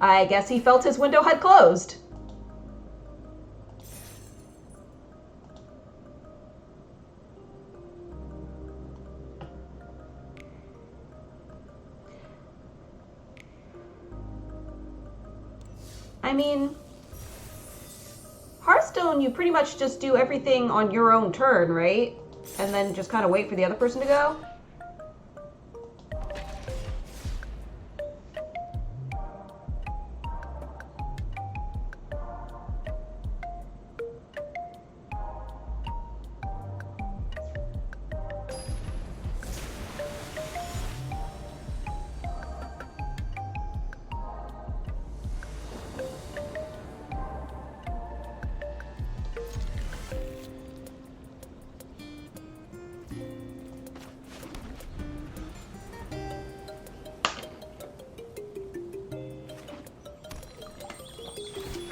I guess he felt his window had closed. I mean, Hearthstone, you pretty much just do everything on your own turn, right? And then just kind of wait for the other person to go?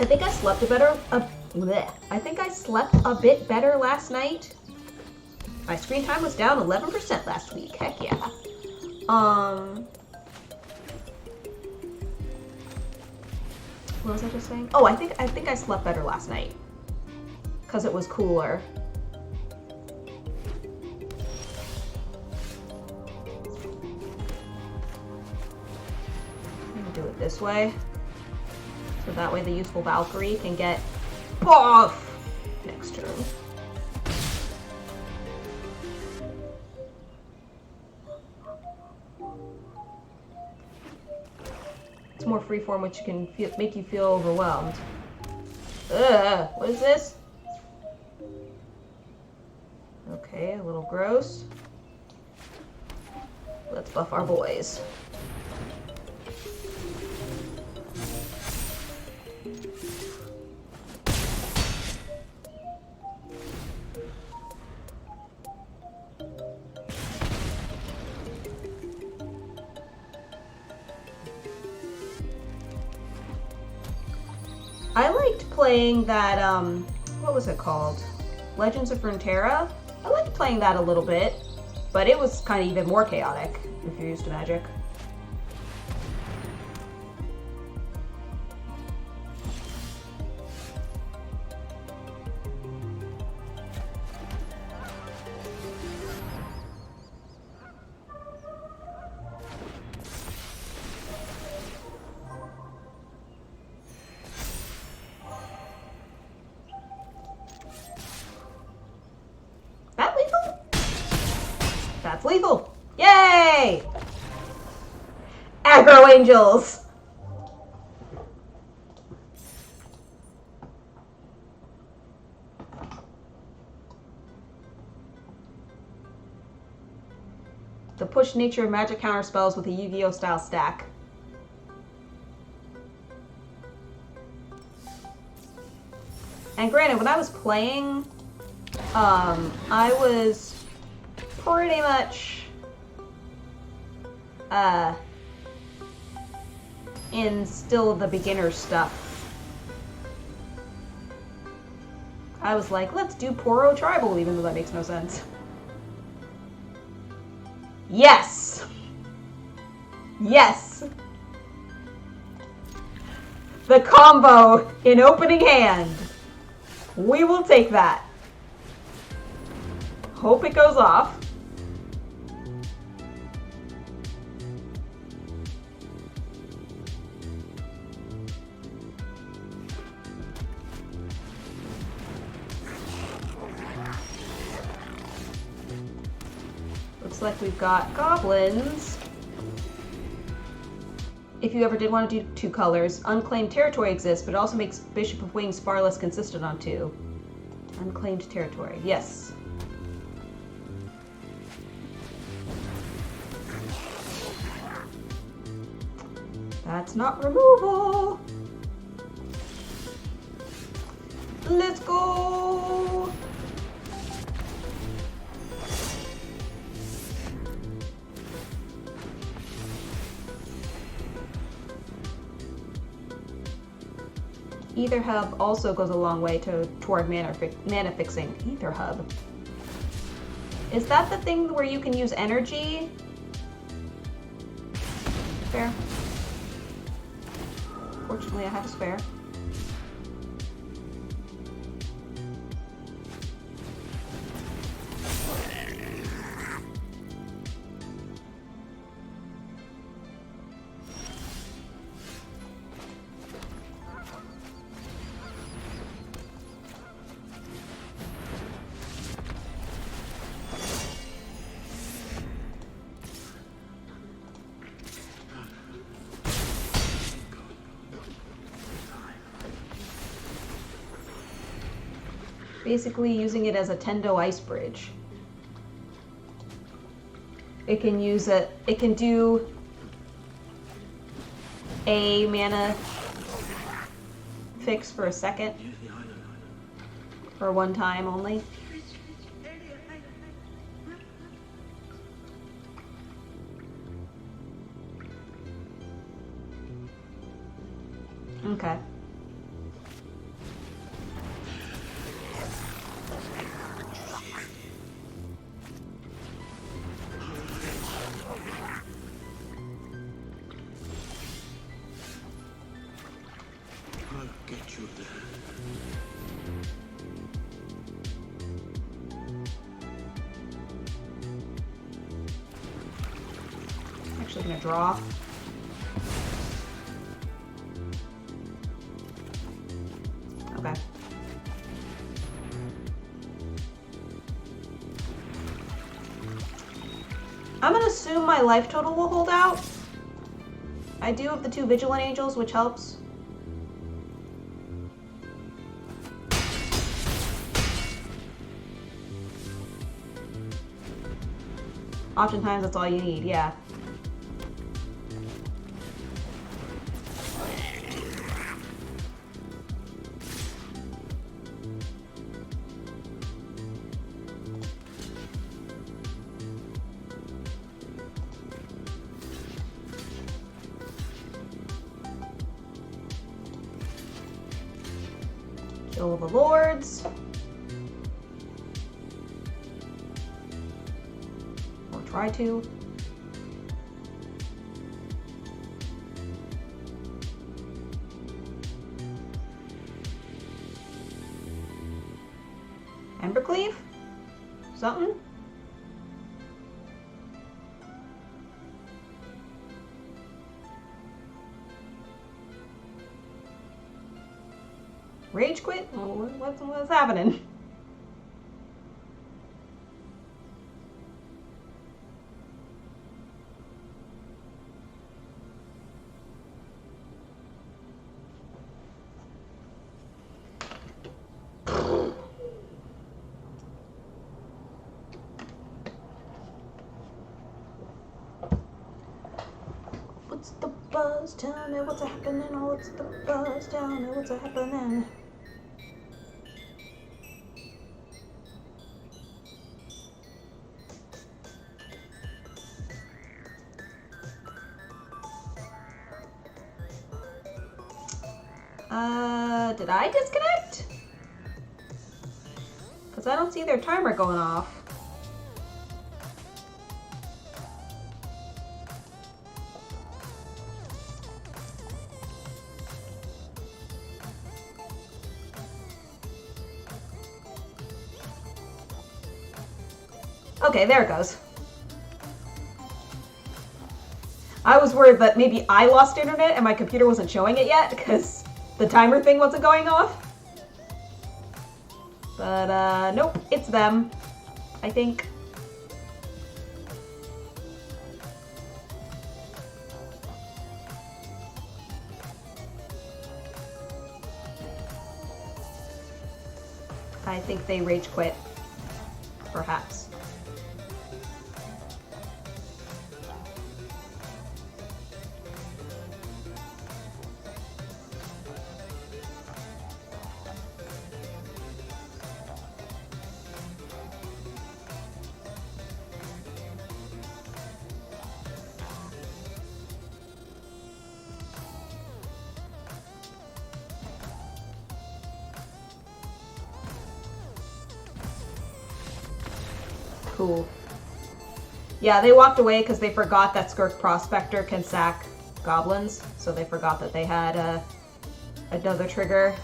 I think I slept I think I slept a bit better last night. My screen time was down 11% last week. Heck yeah. What was I just saying? Oh, I think I slept better last night because it was cooler. I'm gonna do it this way. So that way the useful Valkyrie can get off next turn. It's more freeform, which can make you feel overwhelmed. Ugh, what is this? Okay, a little gross. Let's buff our boys. I liked playing that, what was it called? Legends of Runeterra? I liked playing that a little bit, but it was kind of even more chaotic if you're used to Magic. That's lethal! Yay! Aggro Angels! The push nature of magic counter spells with a Yu-Gi-Oh style stack. And granted, when I was playing, I was pretty much in still the beginner stuff. I was like, let's do Poro Tribal, even though that makes no sense. Yes! Yes! The combo in opening hand. We will take that. Hope it goes off. Looks looks like we've got goblins. If you ever did want to do 2 colors, unclaimed territory exists, but it also makes Bishop of Wings far less consistent on 2. Unclaimed territory, yes. That's not removal. Let's go. Ether Hub also goes a long way toward mana fixing. Ether Hub. Is that the thing where you can use energy? Fair. Fortunately, I have a spare. Basically using it as a Tendo ice bridge. It can do a mana fix for a second. For 1 time only. Okay. Actually gonna draw. Okay. I'm gonna assume my life total will hold out. I do have the 2 Vigilant Angels, which helps. Oftentimes that's all you need, yeah. Kill the lords. Or try to. Embercleave? Something? Rage quit? What's happening? What's the buzz? Tell me what's happening. Oh, what's the buzz? Tell me what's happening. Did I disconnect? Because I don't see their timer going off. Okay, there it goes. I was worried that maybe I lost internet and my computer wasn't showing it yet because the timer thing wasn't going off. But, nope, it's them, I think. I think they rage quit. Perhaps. Cool. Yeah, they walked away because they forgot that Skirk Prospector can sack goblins, so they forgot that they had another trigger.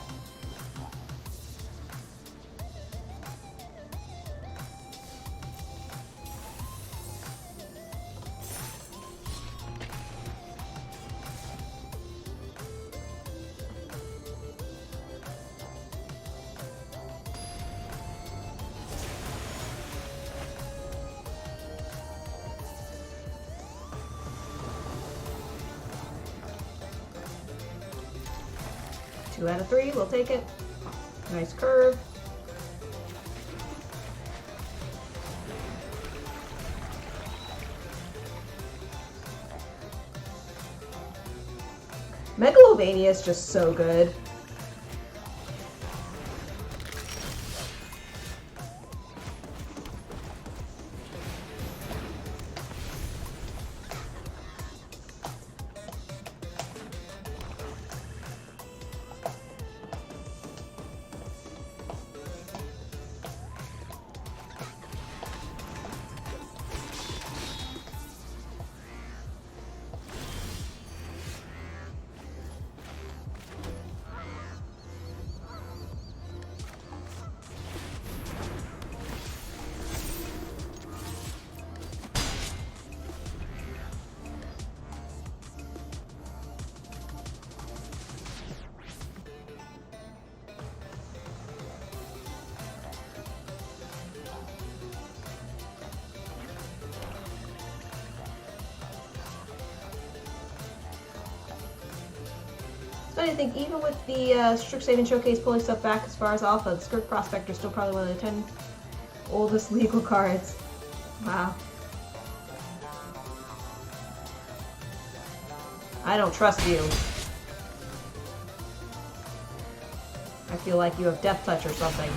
Two out of three, we'll take it. Nice curve. Megalovania is just so good. So I think even with the Strixhaven Showcase pulling stuff back as far as Alpha, the Skirk Prospector is still probably one of the 10 oldest legal cards. Wow. I don't trust you. I feel like you have Death Touch or something.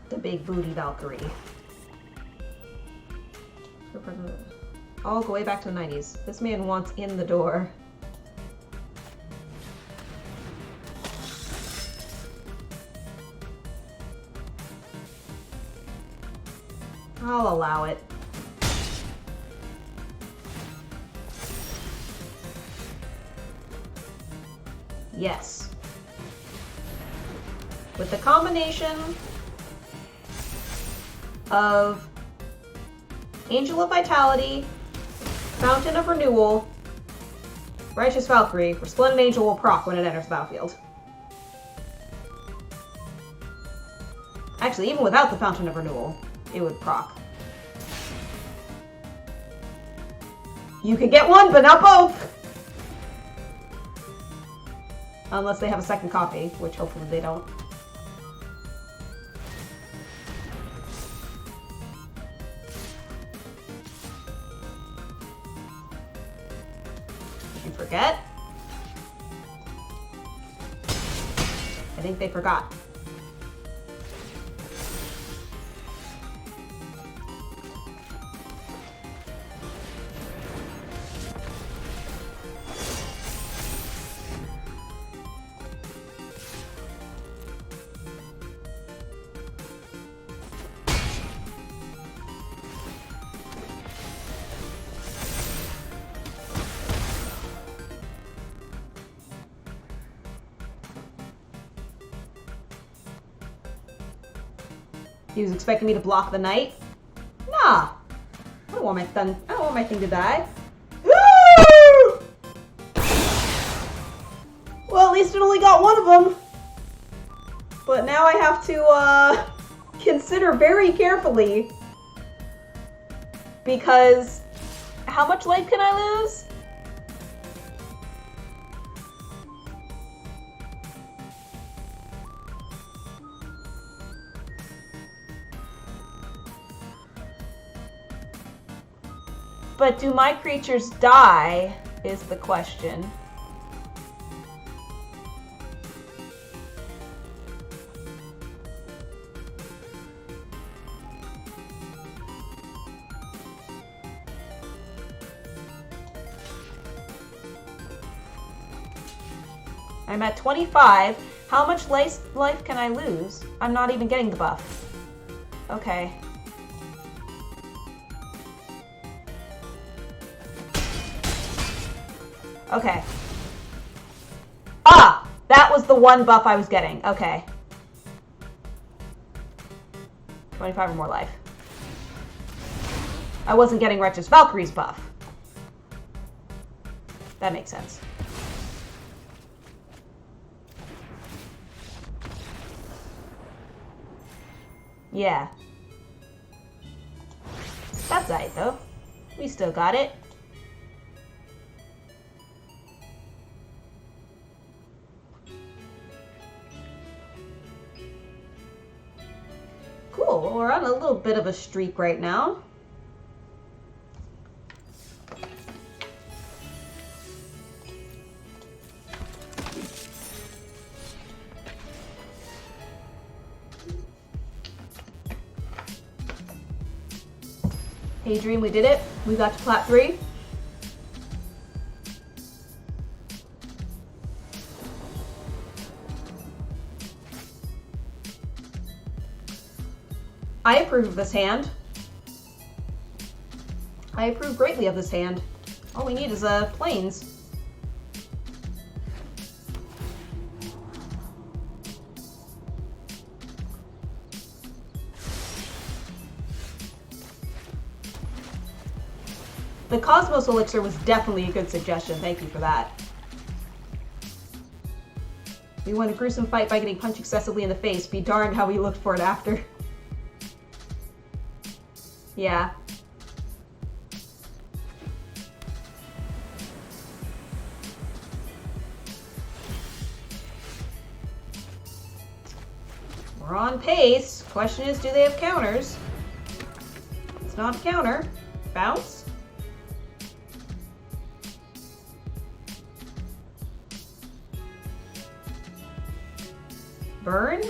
The big booty Valkyrie. I'll go way back to the 90s. This man wants in the door. I'll allow it. Yes. With the combination of Angel of Vitality, Fountain of Renewal, Righteous Valkyrie, Resplendent Angel will proc when it enters the battlefield. Actually, even without the Fountain of Renewal, it would proc. You could get one, but not both! Unless they have a second copy, which hopefully they don't. Did you forget? I think they forgot. He was expecting me to block the knight. Nah! I don't want my thing to die. Woo! Well, at least it only got one of them. But now I have to, consider very carefully. Because how much life can I lose? But do my creatures die, is the question. I'm at 25. How much life can I lose? I'm not even getting the buff. Okay. Okay. Ah! That was the one buff I was getting. Okay. 25 or more life. I wasn't getting Righteous Valkyrie's buff. That makes sense. Yeah. That's right, though. We still got it. Cool. We're on a little bit of a streak right now. Hey Dream, we did it. We got to plat 3. I approve of this hand. I approve greatly of this hand. All we need is planes. The Cosmos Elixir was definitely a good suggestion. Thank you for that. We won a gruesome fight by getting punched excessively in the face. Be darned how we looked for it after. Yeah. We're on pace. Question is, do they have counters? It's not a counter. Bounce. Burn?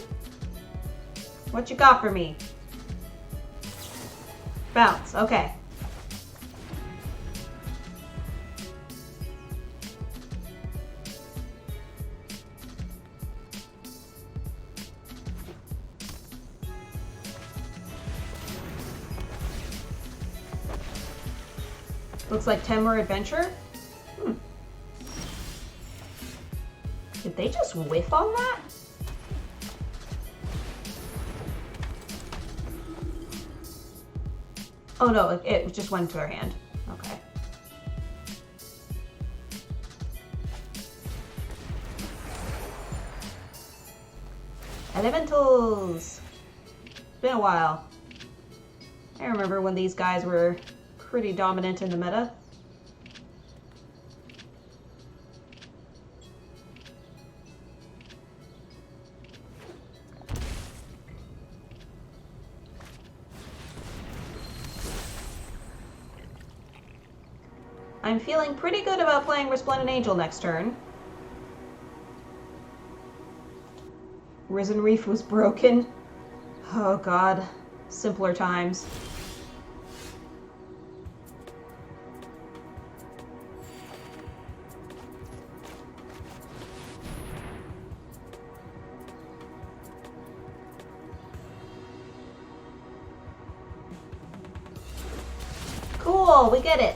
What you got for me? Bounce. Okay. Looks like 10 more adventure. Did they just whiff on that? Oh no, it just went to their hand. Okay. Elementals! It's been a while. I remember when these guys were pretty dominant in the meta. I'm feeling pretty good about playing Resplendent Angel next turn. Risen Reef was broken. Oh god. Simpler times. Cool, we get it.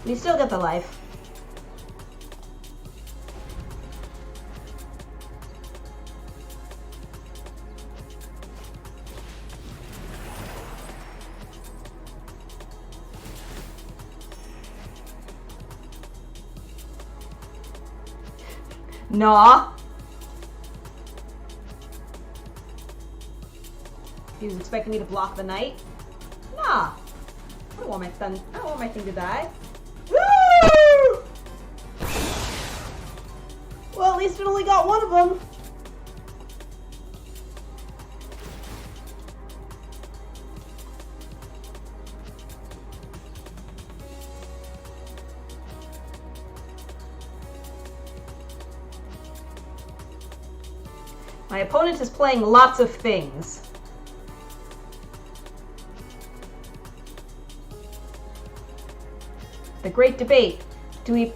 We still get the life. Nah. He was expecting me to block the knight? Nah. I don't want my thing to die. Woo! Well, at least it only got one of them. My opponent is playing lots of things. The great debate. Do we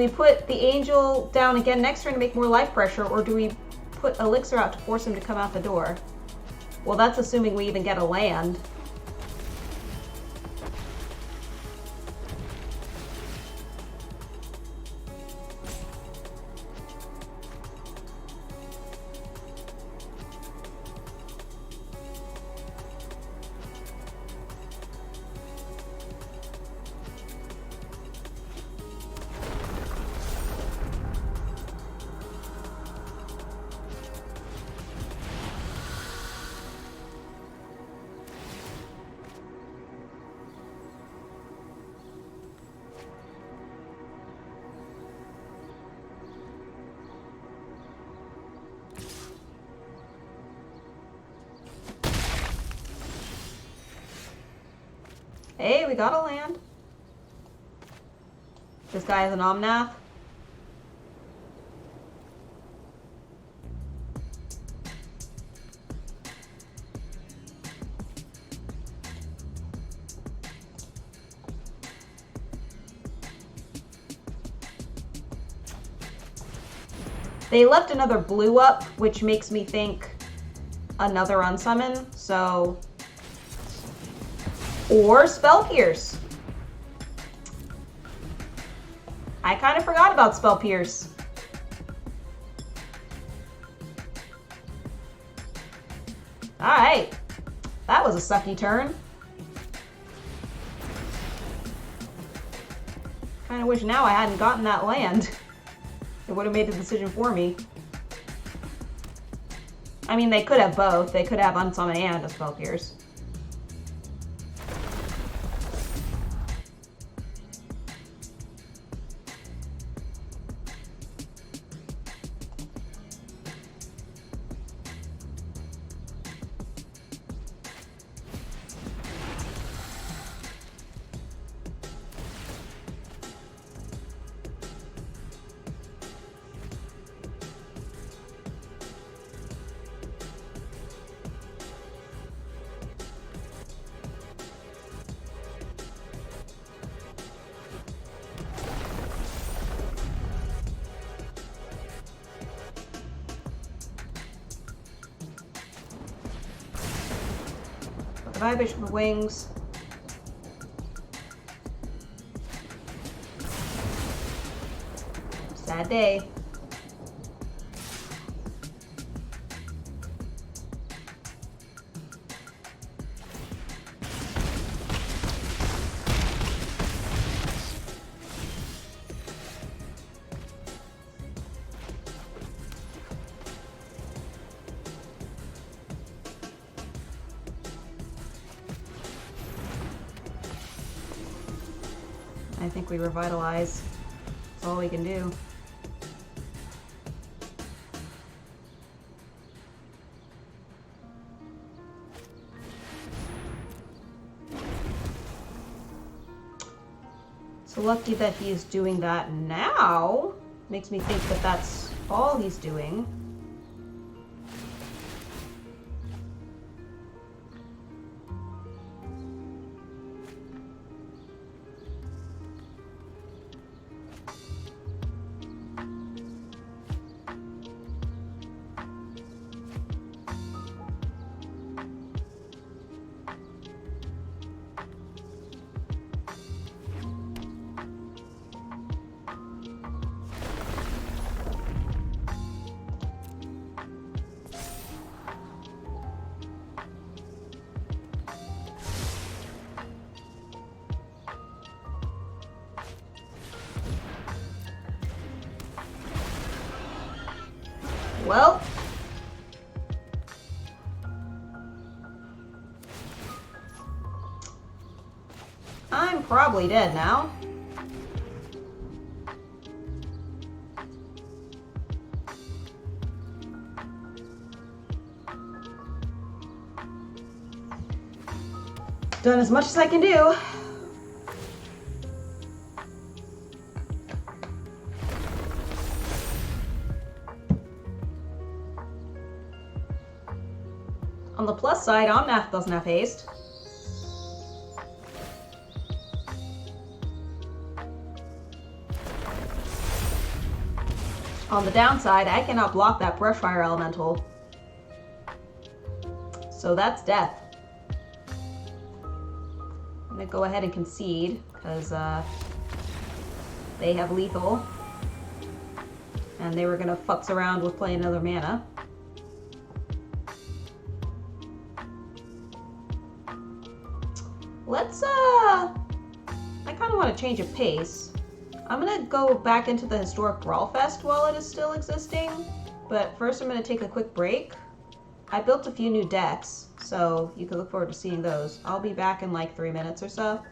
put the angel down again next turn to make more life pressure, or do we put Elixir out to force him to come out the door? Well, that's assuming we even get a land. Hey, we got a land. This guy has an Omnath. They left another blue up, which makes me think another unsummon, so... Or Spell Pierce. I kind of forgot about Spell Pierce. Alright. That was a sucky turn. Kind of wish now I hadn't gotten that land. It would have made the decision for me. I mean, they could have both. They could have Unsummon and a Spell Pierce. Vibration of Wings. Sad day. I think we revitalize. That's all we can do. So lucky that he is doing that now. Makes me think that that's all he's doing. Well. I'm probably dead now. Done as much as I can do. On the plus side, Omnath doesn't have haste. On the downside, I cannot block that brush fire elemental. So that's death. I'm gonna go ahead and concede, because they have lethal. And they were gonna futz around with playing another mana. Let's, I kinda wanna change of pace. I'm gonna go back into the historic Brawl Fest while it is still existing, but first I'm gonna take a quick break. I built a few new decks, so you can look forward to seeing those. I'll be back in like 3 minutes or so.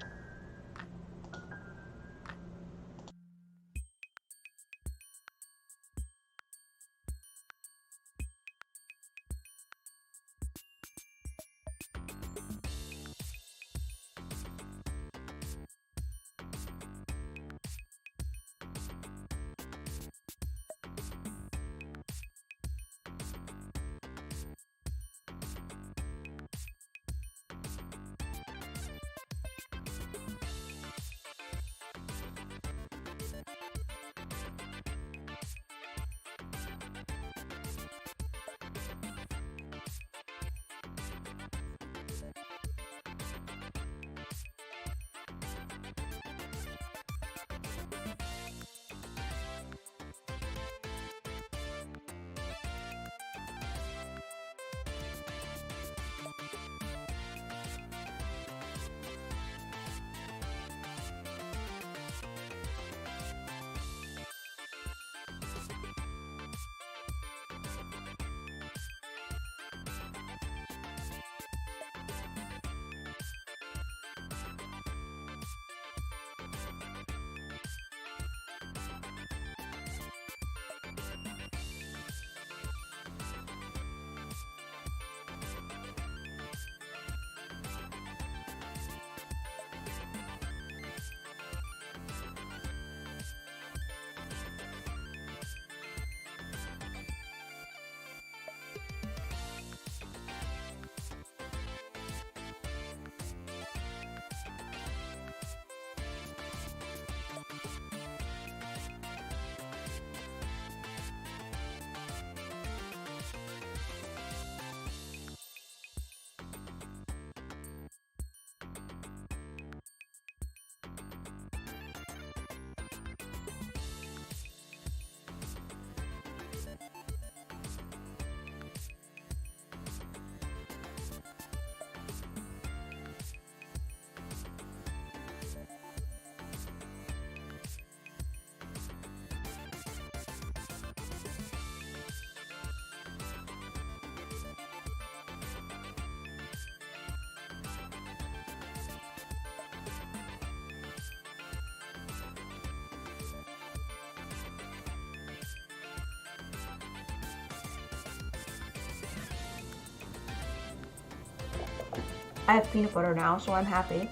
I have peanut butter now, so I'm happy.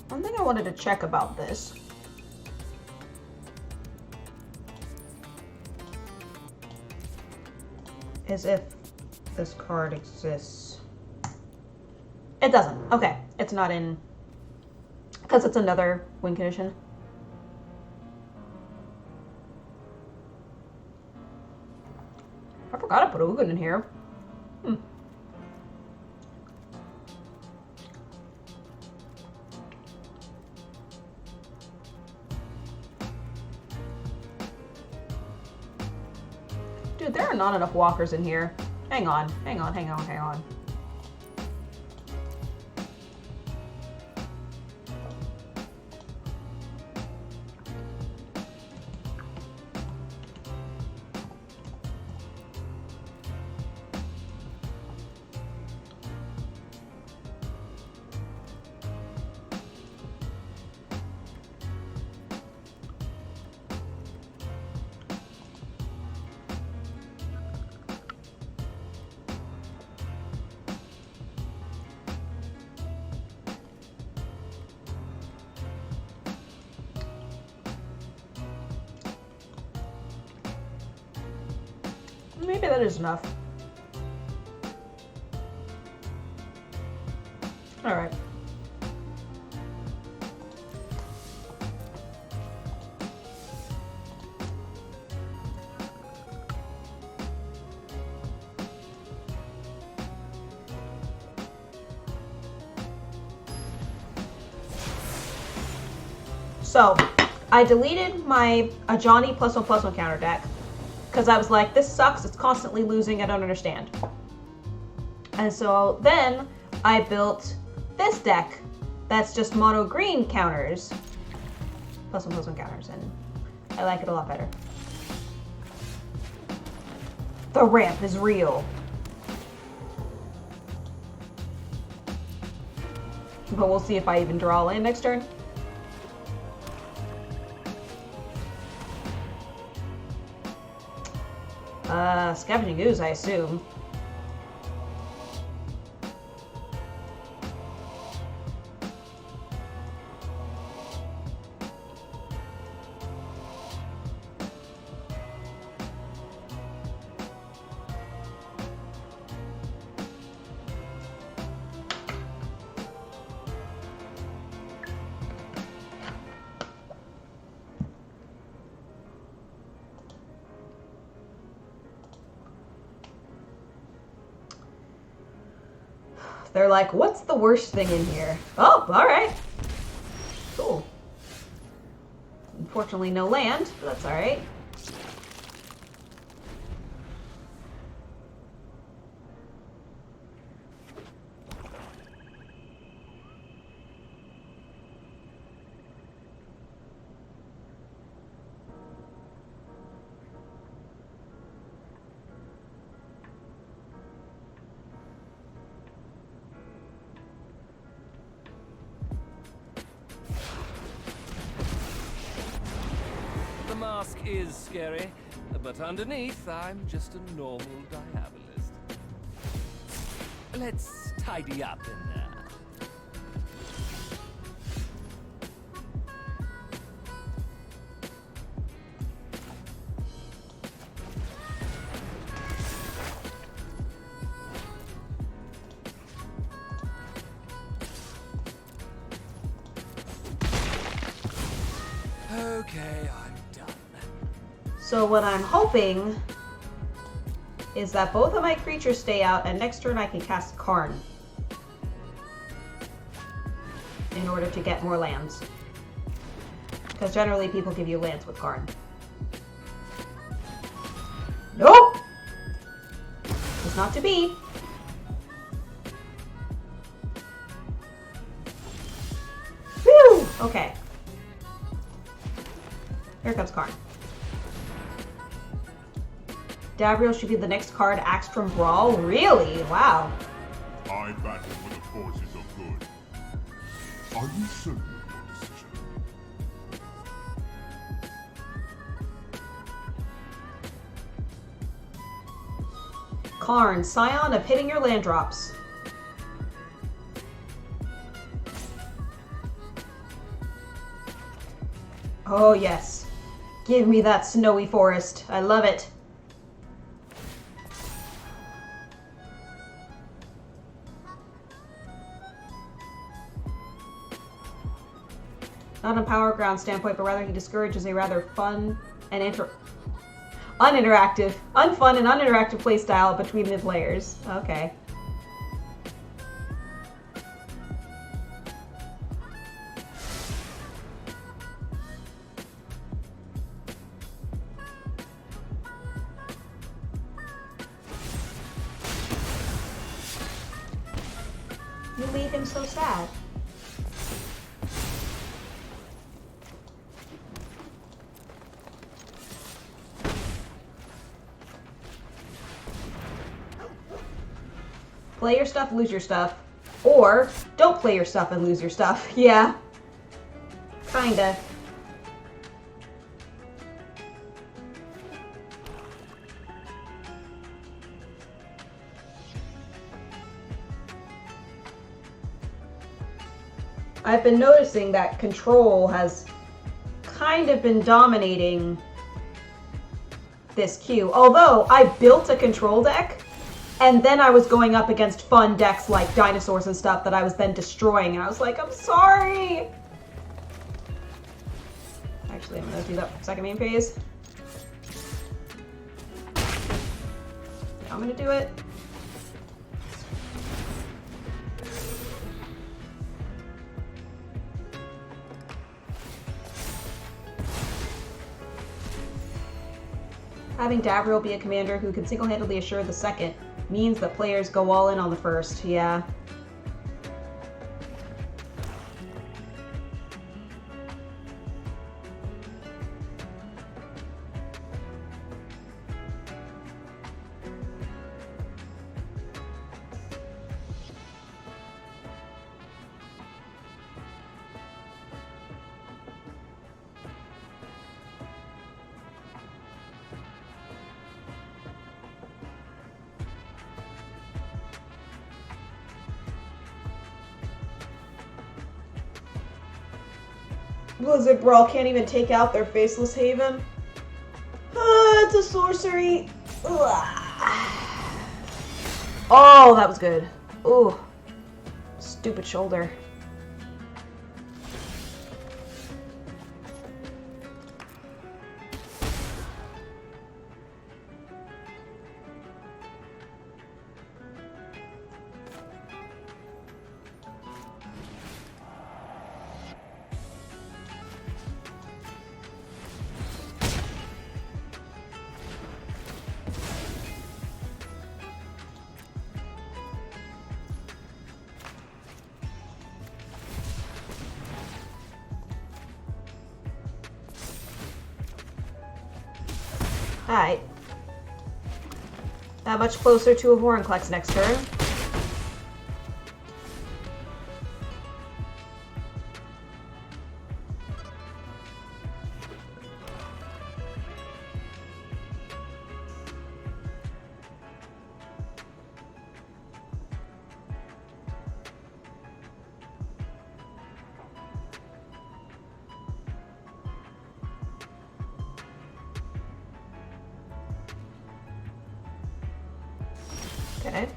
One thing I wanted to check about this is if this card exists. It doesn't. Okay, it's not in, because it's another win condition. I forgot to put Ugin in here. Dude, there are not enough walkers in here. Hang on, hang on, hang on, hang on. Maybe that is enough. All right. So, I deleted my Johnny +1/+1 counter deck because I was like, this sucks, it's constantly losing, I don't understand. And so then I built this deck that's just mono green counters, +1/+1 counters, and I like it a lot better. The ramp is real. But we'll see if I even draw land next turn. Scavenging Ooze, I assume. They're like, what's the worst thing in here? Oh, alright. Cool. Unfortunately, no land, but that's alright.
The mask is scary, but underneath, I'm just a normal diabolist. Let's tidy up in there. Okay, I'm done.
So what I'm hoping is that both of my creatures stay out, and next turn I can cast Karn in order to get more lands. Because generally people give you lands with Karn. Nope! It's not to be. Whew! Okay. Here comes Karn. Davriel should be the next card axed from Brawl? Really? Wow.
I battle for the forces of good. Are you certain of your decision?
Karn, scion of hitting your land drops. Oh yes. Give me that snowy forest. I love it. Not a power ground standpoint, but rather he discourages a rather fun and unfun and uninteractive playstyle between the players. Okay. You leave him so sad. Play your stuff, lose your stuff. Or, don't play your stuff and lose your stuff. Yeah. Kinda. I've been noticing that control has kind of been dominating this queue. Although, I built a control deck, and then I was going up against fun decks like dinosaurs and stuff that I was then destroying, and I was like, I'm sorry! Actually, I'm gonna do that second main phase. I'm gonna do it. Having Davriel be a commander who can single-handedly assure the second means that players go all in on the first, yeah. Blizzard Brawl can't even take out their Faceless Haven. It's a sorcery. Oh, that was good. Ooh. Stupid shoulder. Alright. That much closer to a Vorinclex next turn. Okay.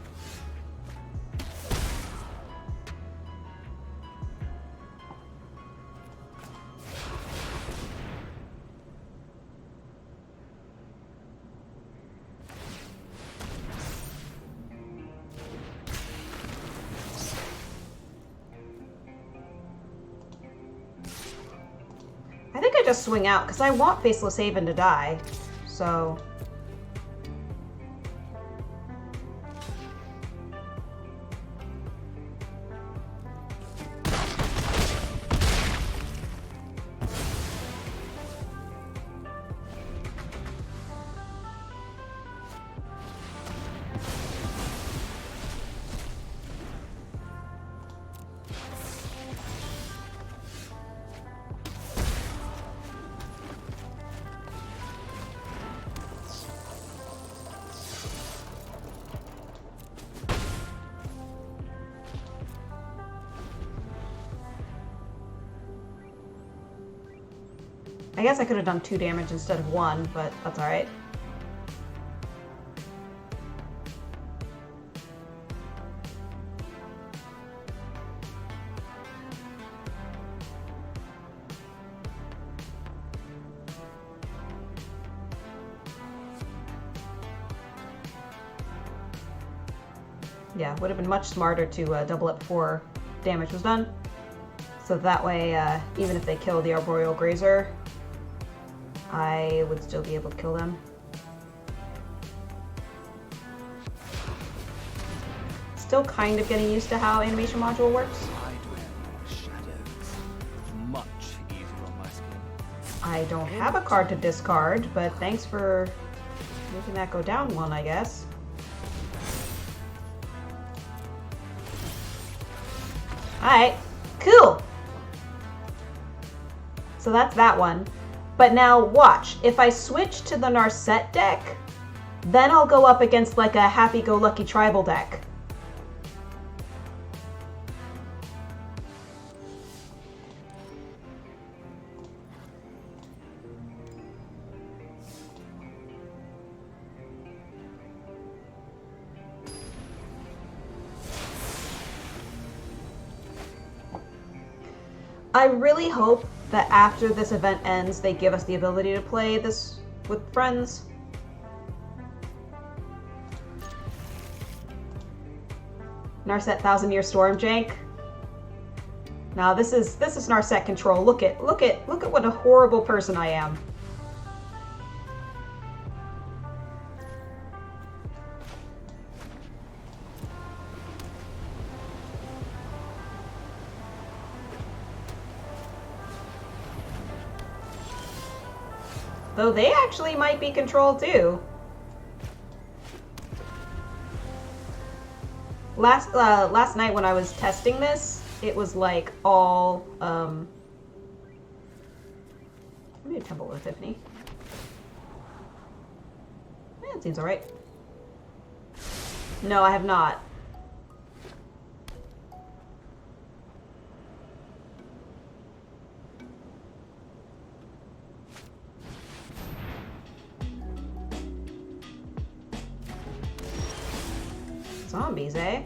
I think I just swing out because I want Faceless Haven to die, so... I guess I could have done 2 damage instead of 1, but that's alright. Yeah, would have been much smarter to double it before damage was done. So that way, even if they kill the Arboreal Grazer, I would still be able to kill them. still kind of getting used to how animation module works.
Shadows. Much easier on my skin.
I don't have a card to discard, but thanks for making that go down one, I guess. Alright, cool! So that's that one. But now watch, if I switch to the Narset deck, then I'll go up against like a happy-go-lucky tribal deck. I really hope that after this event ends, they give us the ability to play this with friends. Narset 1000-Year Storm Jank. Now this is Narset control. Look at what a horrible person I am. Though they actually might be controlled too. Last night when I was testing this, it was like all maybe Temple of Epiphany. Yeah, it seems alright. No, I have not. Zombies, eh?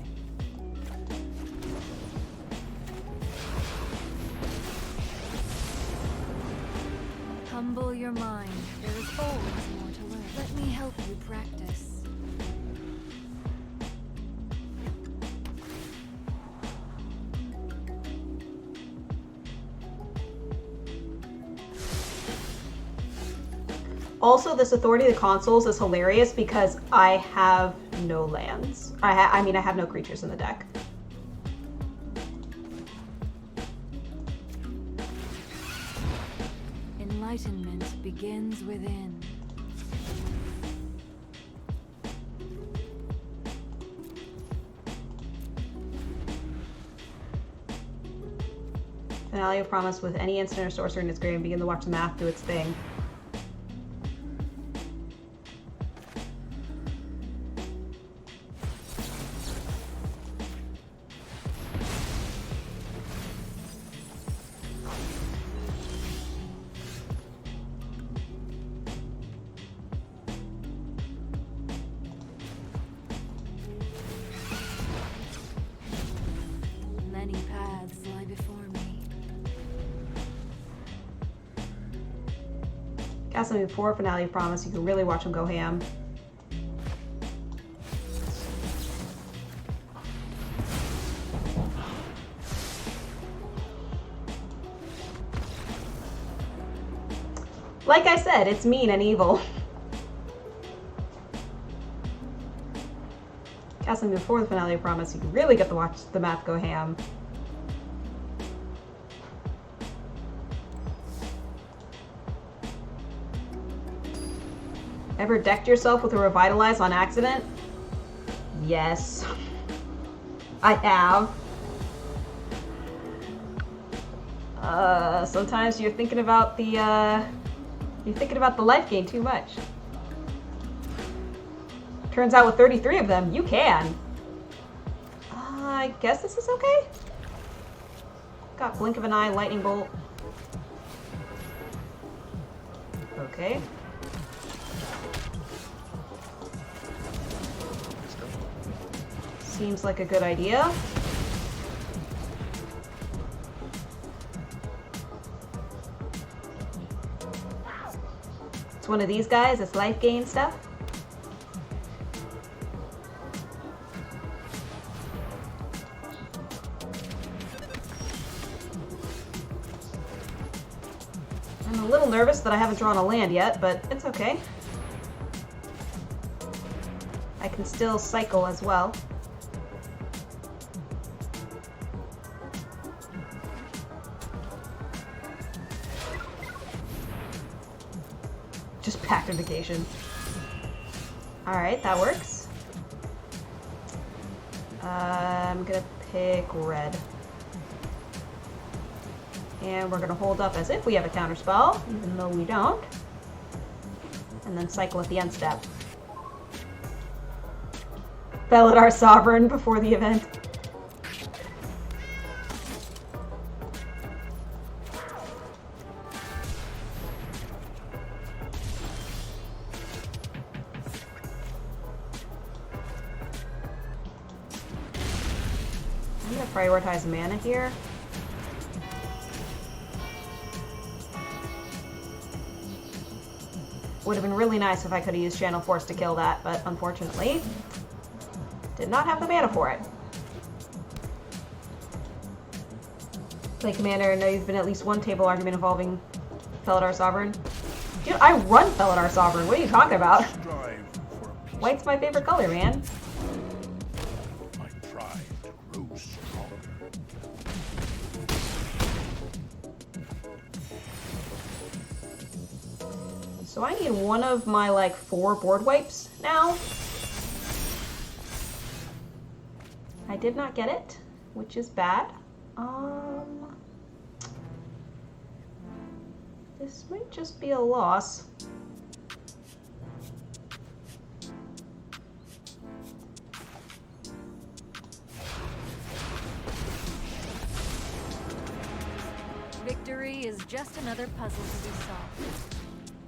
Humble your mind. There is always more to learn. Let me help you practice.
Also, this Authority of the Consoles is hilarious because I have no lands. I mean, I have no creatures in the deck.
Enlightenment begins within.
Finale of Promise with any instant or sorcerer in its grave and begin to watch the math do its thing.
Many paths lie before me.
Cast them before Finale of Promise, you can really watch them go ham. Like I said, it's mean and evil. Cast them before the Finale of Promise, you can really get to watch the math go ham. Ever decked yourself with a Revitalize on accident? Yes. I have. Sometimes you're thinking about the life gain too much. Turns out with 33 of them, you can. I guess this is okay. Got Blink of an Eye, Lightning Bolt. Okay. Seems like a good idea. It's one of these guys, it's life gain stuff. I'm a little nervous that I haven't drawn a land yet, but it's okay. I can still cycle as well. just pactification. Alright, that works. I'm gonna pick red. And we're gonna hold up as if we have a counterspell, even though we don't. And then cycle at the end step. Felidar Sovereign before the event. I'm gonna prioritize mana here. Would have been really nice if I could have used Channel Force to kill that, but unfortunately, did not have the mana for it. Play Commander, I know you've been at least one table argument involving Felidar Sovereign. Dude, I run Felidar Sovereign, what are you talking about? White's my favorite color, man.
My pride grows stronger.
So I need one of my, like, 4 board wipes now. I did not get it, which is bad. This might just be a loss.
Victory is just another puzzle to be solved.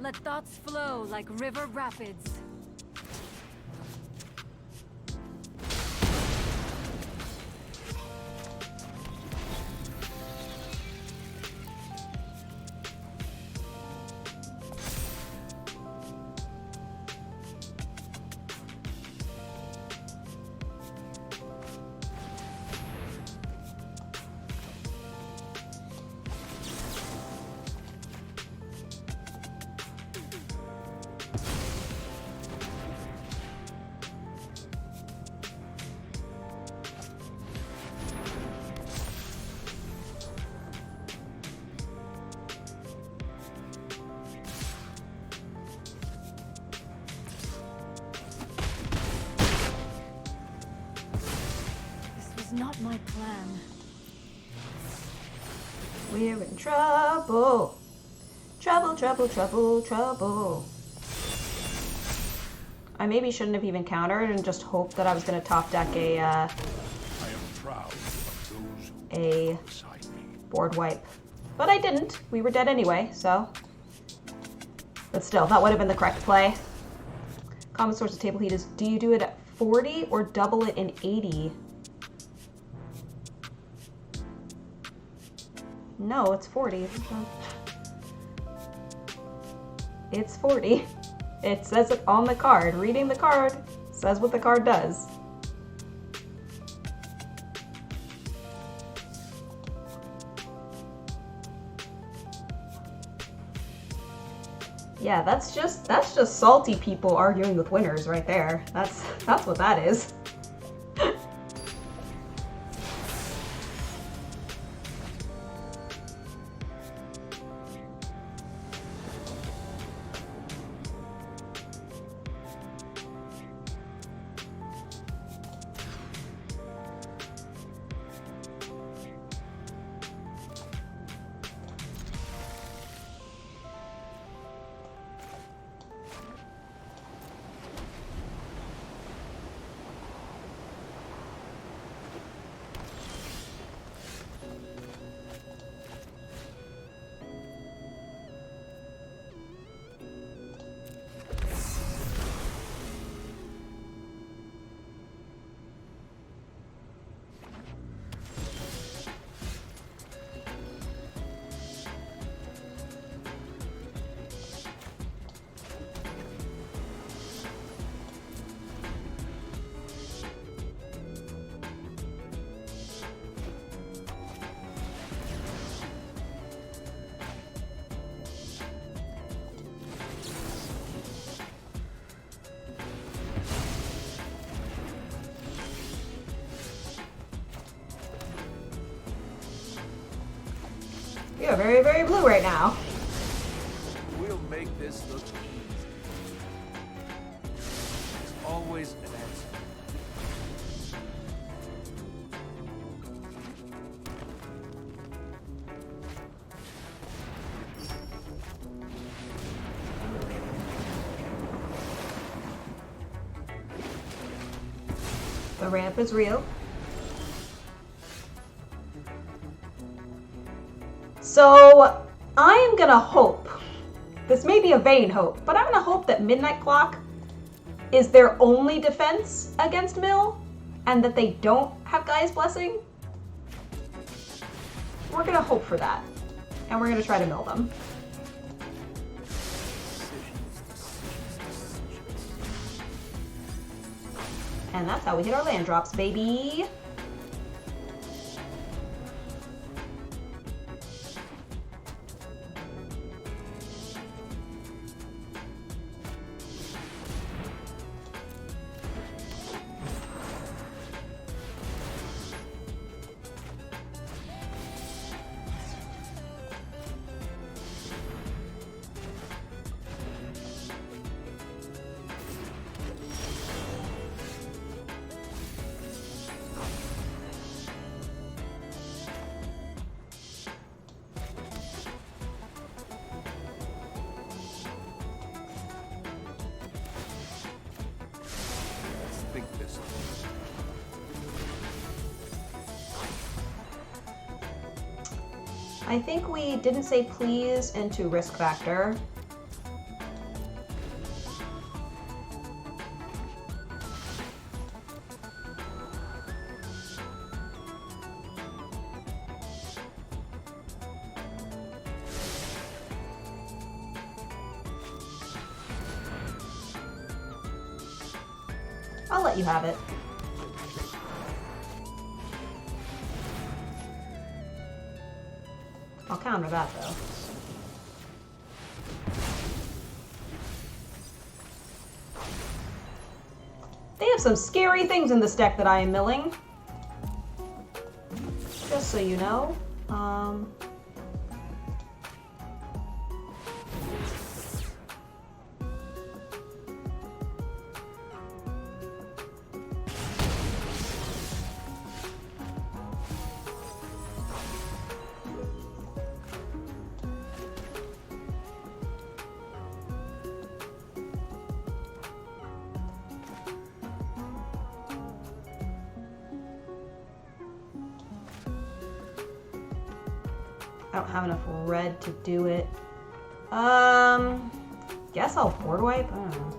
Let thoughts flow like river rapids. Not my plan.
We're in trouble. Trouble, trouble, trouble, trouble. I maybe shouldn't have even countered and just hoped that I was going to top deck
I am proud of those who
a
walk beside me.
board wipe. But I didn't. We were dead anyway, so. But still, that would have been the correct play. Common source of table heat is, do you do it at 40 or double it in 80? No, it's 40. It's 40. It says it on the card. Reading the card says what the card does. Yeah, that's just salty people arguing with winners right there. That's what that is. We are very, very blue right now.
We'll make this look easy. always an answer.
The ramp is real. So, I am gonna hope, this may be a vain hope, but I'm gonna hope that Midnight Clock is their only defense against Mill, and that they don't have Gaia's Blessing. We're gonna hope for that, and we're gonna try to mill them. And that's how we hit our land drops, baby. I think we didn't say please into risk factor. I'll let you have it. I'll counter that, though. They have some scary things in this deck that I am milling. Just so you know. I don't have enough red to do it. Guess I'll board wipe? I don't know.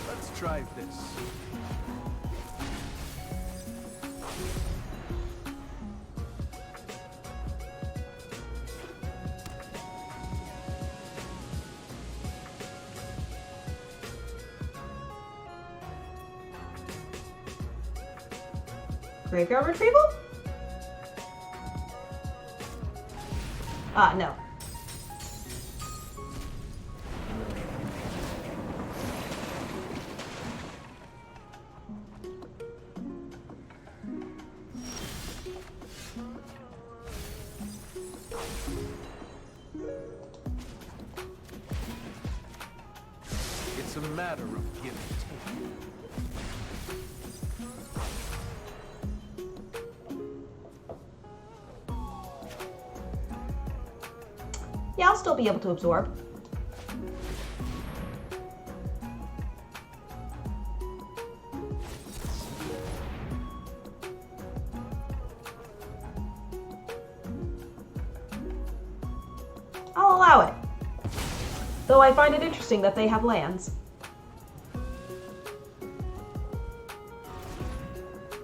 Let's try this.
Graveyard retrieval? No.
It's a matter of give and take.
Yeah, I'll still be able to absorb. I'll allow it. Though I find it interesting that they have lands.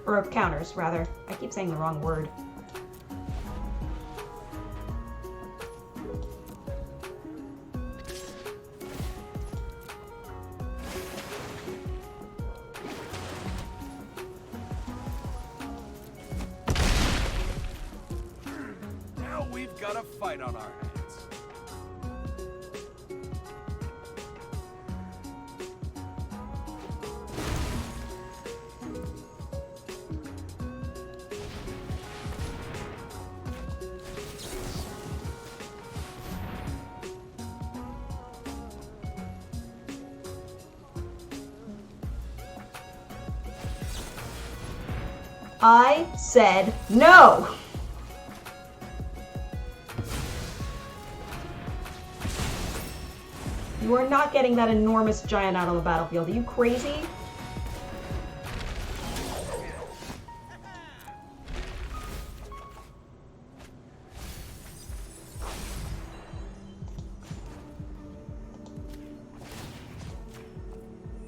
Or counters, rather. I keep saying the wrong word.
Now we've got a fight on our hands.
I said no! You are not getting that enormous giant out on the battlefield. Are you crazy?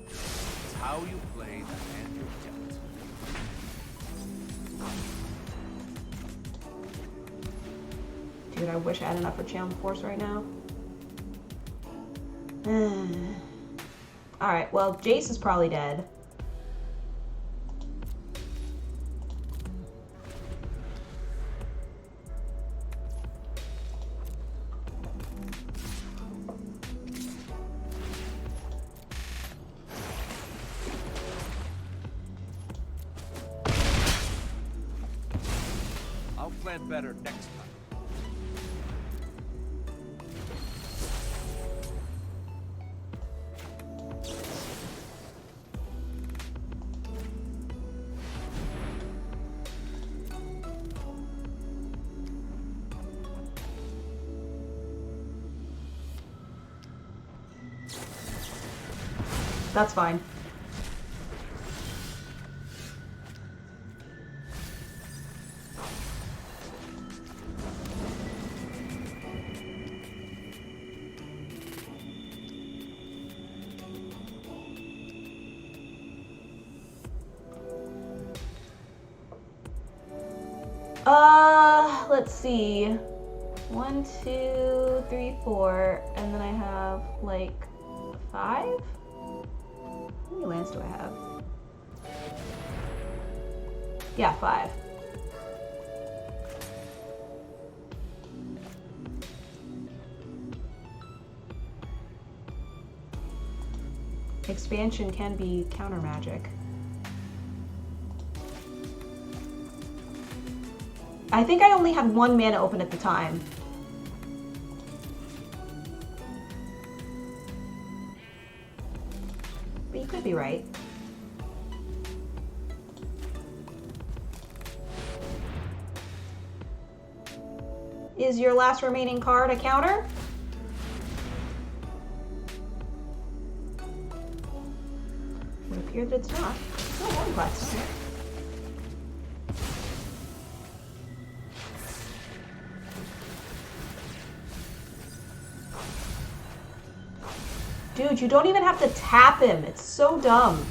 It's how you play the hand you're dealt.
Dude, I wish I had enough for Channel Force right now. Alright, well, Jace is probably dead.
I'll plan better next time.
That's fine. Let's see. 1, 2, 3, 4, and then I have like 5? How many lands do I have? Yeah, 5. Expansion can be counter magic. I think I only had 1 mana open at the time. But you could be right. Is your last remaining card a counter? It would appear that it's not. Oh, Hornquest. Okay. Dude, you don't even have to tap him. It's so dumb.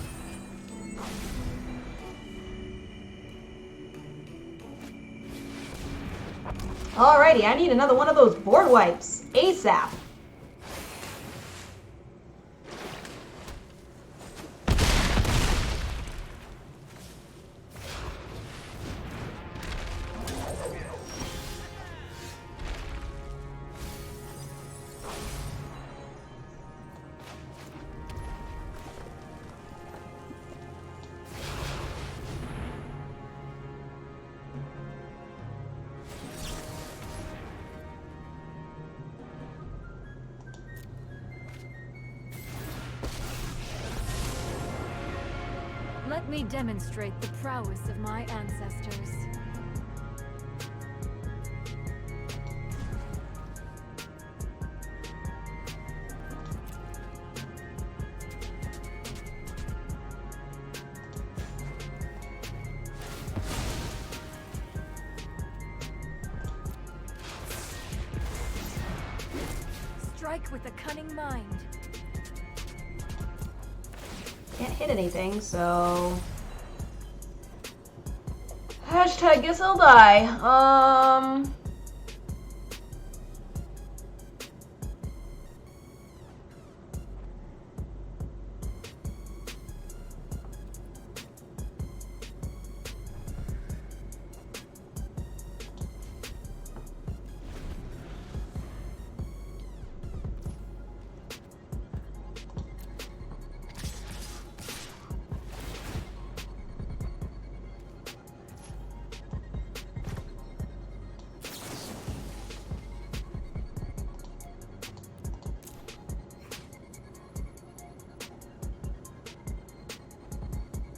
Alrighty, I need another one of those board wipes. ASAP.
Let me demonstrate the prowess of my ancestors. Strike with a cunning mind.
Can't hit anything, so... Hashtag guess I'll die.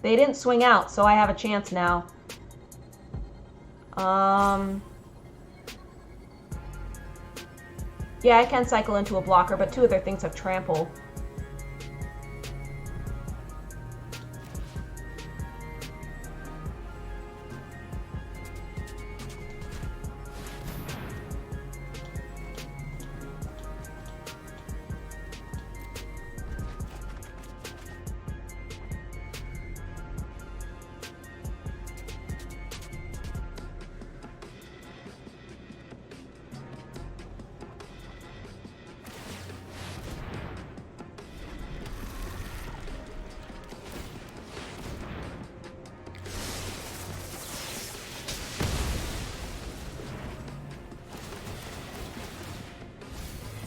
They didn't swing out, so I have a chance now. Yeah, I can cycle into a blocker, but two of their things have trample.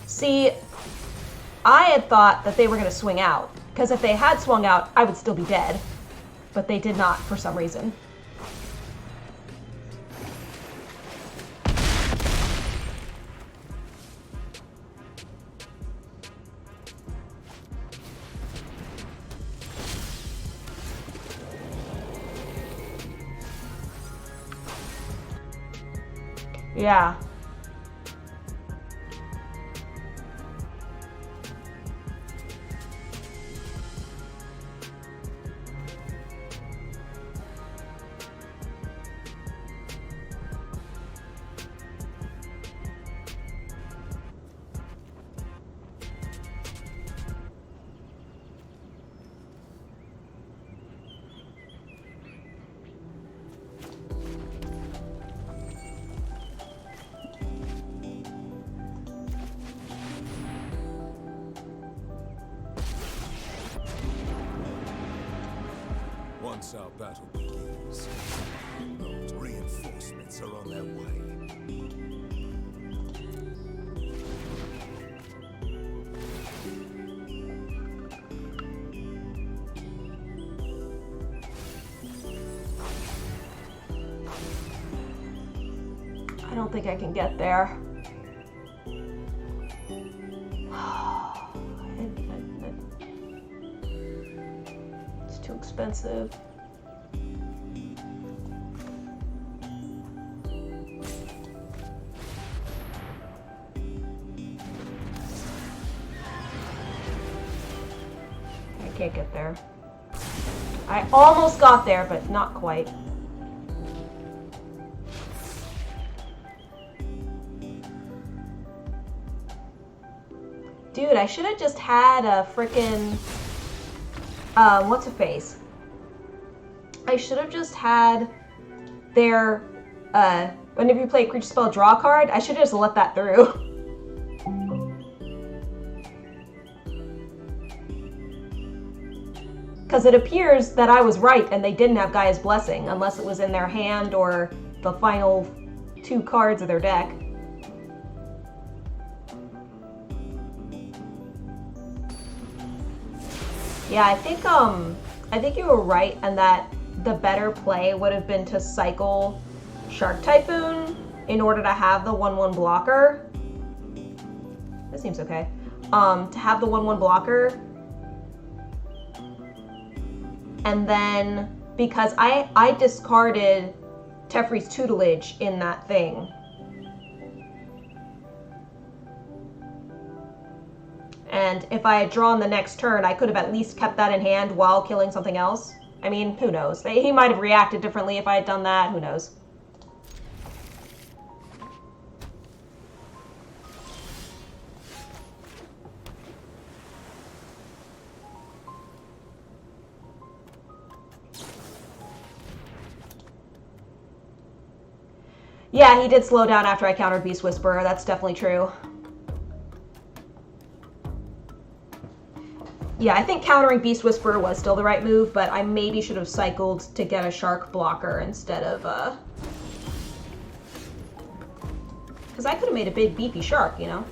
See, I had thought that they were going to swing out, because if they had swung out, I would still be dead. But they did not for some reason. Yeah.
Once our battle begins, those reinforcements are on their way.
I don't think I can get there. It's too expensive. I can't get there. I almost got there, but not quite. Dude, I should have just had a frickin' what's a face? I should have just had their whenever you play a creature spell draw card, I should have just let that through. Because it appears that I was right and they didn't have Gaia's Blessing, unless it was in their hand or the final 2 cards of their deck. Yeah, I think you were right, and that the better play would have been to cycle Shark Typhoon in order to have the 1/1 blocker. This seems okay. To have the 1/1 blocker, and then because I discarded Teferi's Tutelage in that thing. And if I had drawn the next turn, I could have at least kept that in hand while killing something else. I mean, who knows? He might have reacted differently if I had done that. Who knows? Yeah, he did slow down after I countered Beast Whisperer. That's definitely true. Yeah, I think countering Beast Whisperer was still the right move, but I maybe should have cycled to get a Shark blocker instead of, because I could have made a big beefy Shark, you know?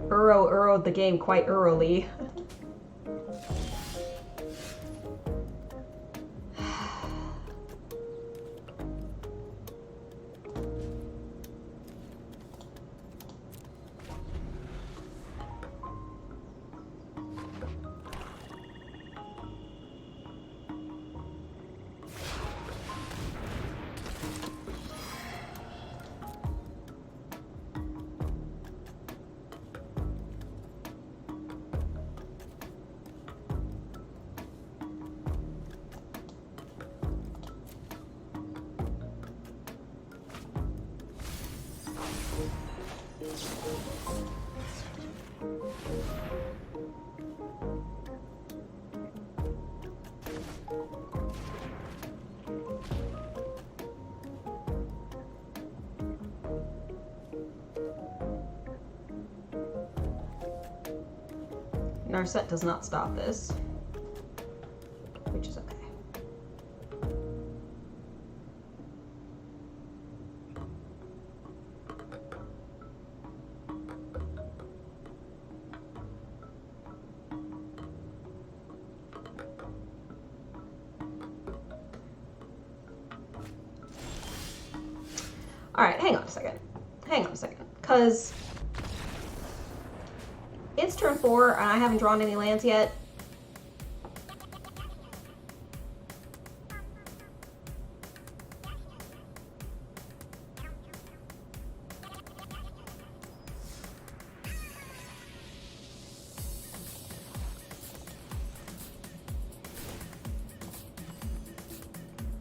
Urrowed the game quite early. Narset does not stop this, which is okay. Alright, hang on a second. Hang on a second. Because it's turn 4 and I haven't drawn any lands yet.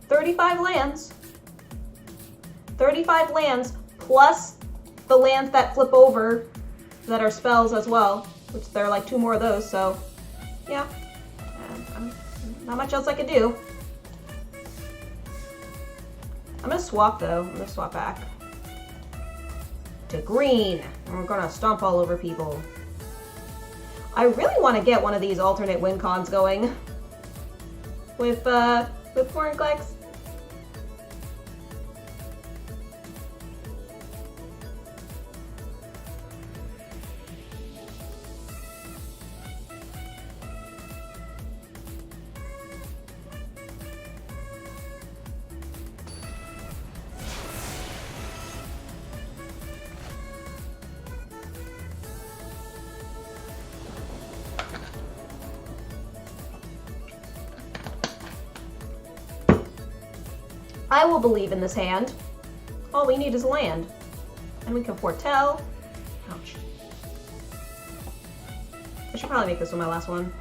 $35 lands. 35 lands plus the lands that flip over that are spells as well, which there are like 2 more of those, so yeah. Not much else I could do. I'm gonna swap though. I'm gonna swap back to green, and we're gonna stomp all over people. I really want to get one of these alternate win cons going with Hornclex. I will believe in this hand. All we need is land. And we can foretell. Ouch. I should probably make this one my last one.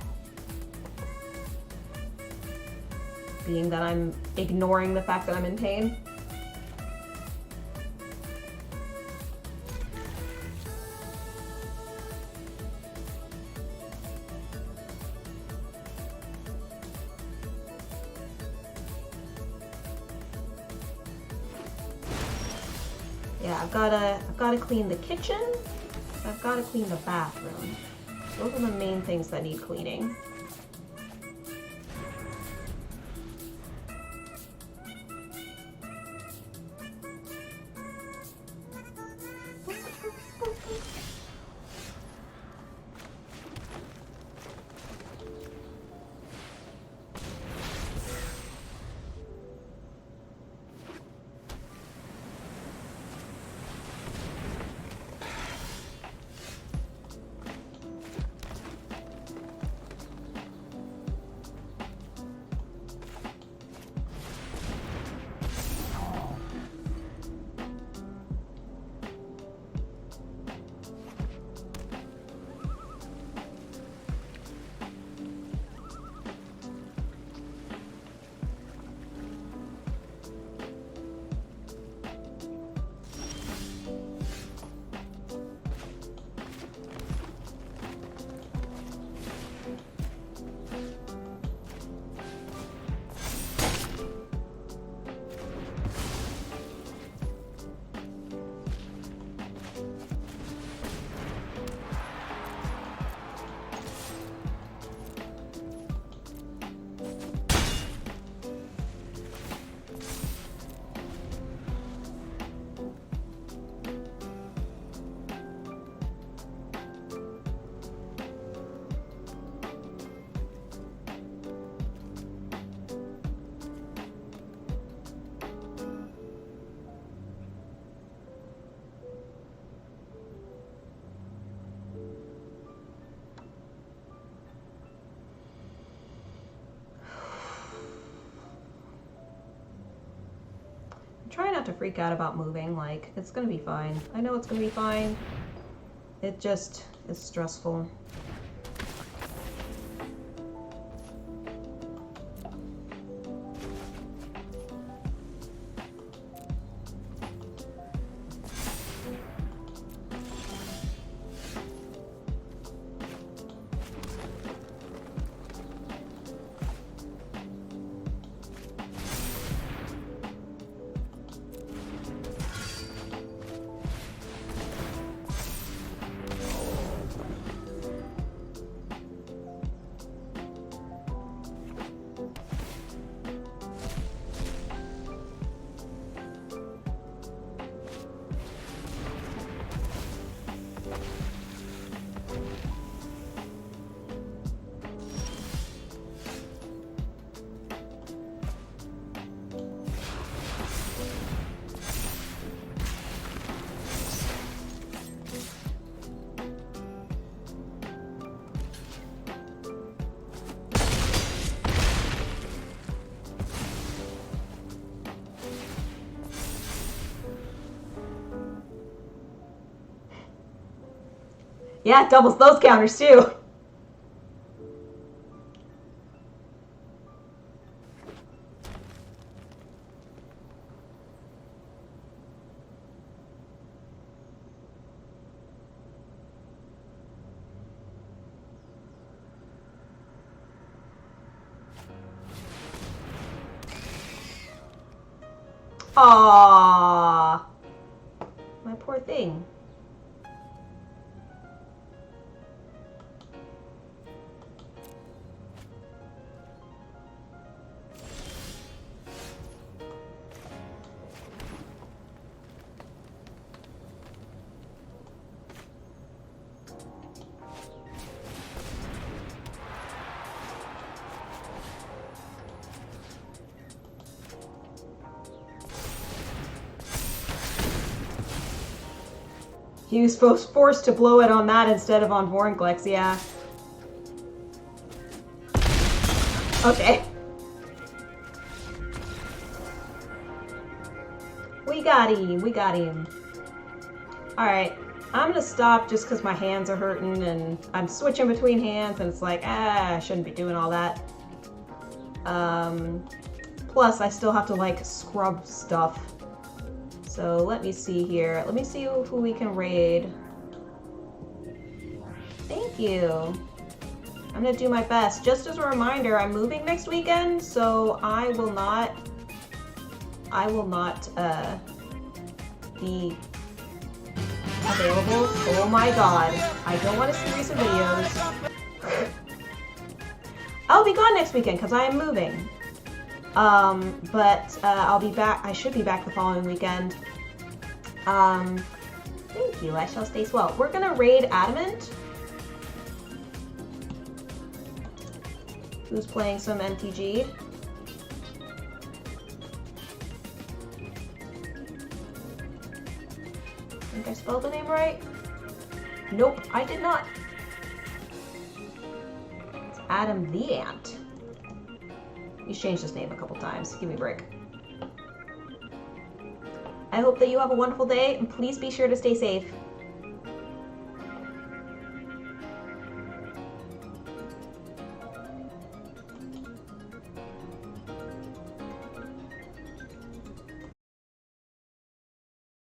Being that I'm ignoring the fact that I'm in pain. Yeah, I've gotta clean the kitchen. I've gotta clean the bathroom. Those are the main things that need cleaning. Try not to freak out about moving, like, it's gonna be fine. I know it's gonna be fine. It just is stressful. Yeah, it doubles those counters too. Aww. My poor thing. He was forced to blow it on that instead of on Vornglex, yeah. Okay. We got him, we got him. Alright, I'm gonna stop just because my hands are hurting and I'm switching between hands and it's like, I shouldn't be doing all that. Plus, I still have to, like, scrub stuff. So let me see here. Let me see who we can raid. Thank you. I'm gonna do my best. Just as a reminder, I'm moving next weekend, so I will not be available. Oh my god. I don't want to see recent videos. I'll be gone next weekend because I am moving. But I'll be back. I should be back the following weekend. Thank you. I shall stay swell. We're gonna raid Adamant, who's playing some MTG. Think I spelled the name right? Nope, I did not. It's Adam the Ant. He's changed his name a couple times. Give me a break. I hope that you have a wonderful day, and please be sure to stay safe.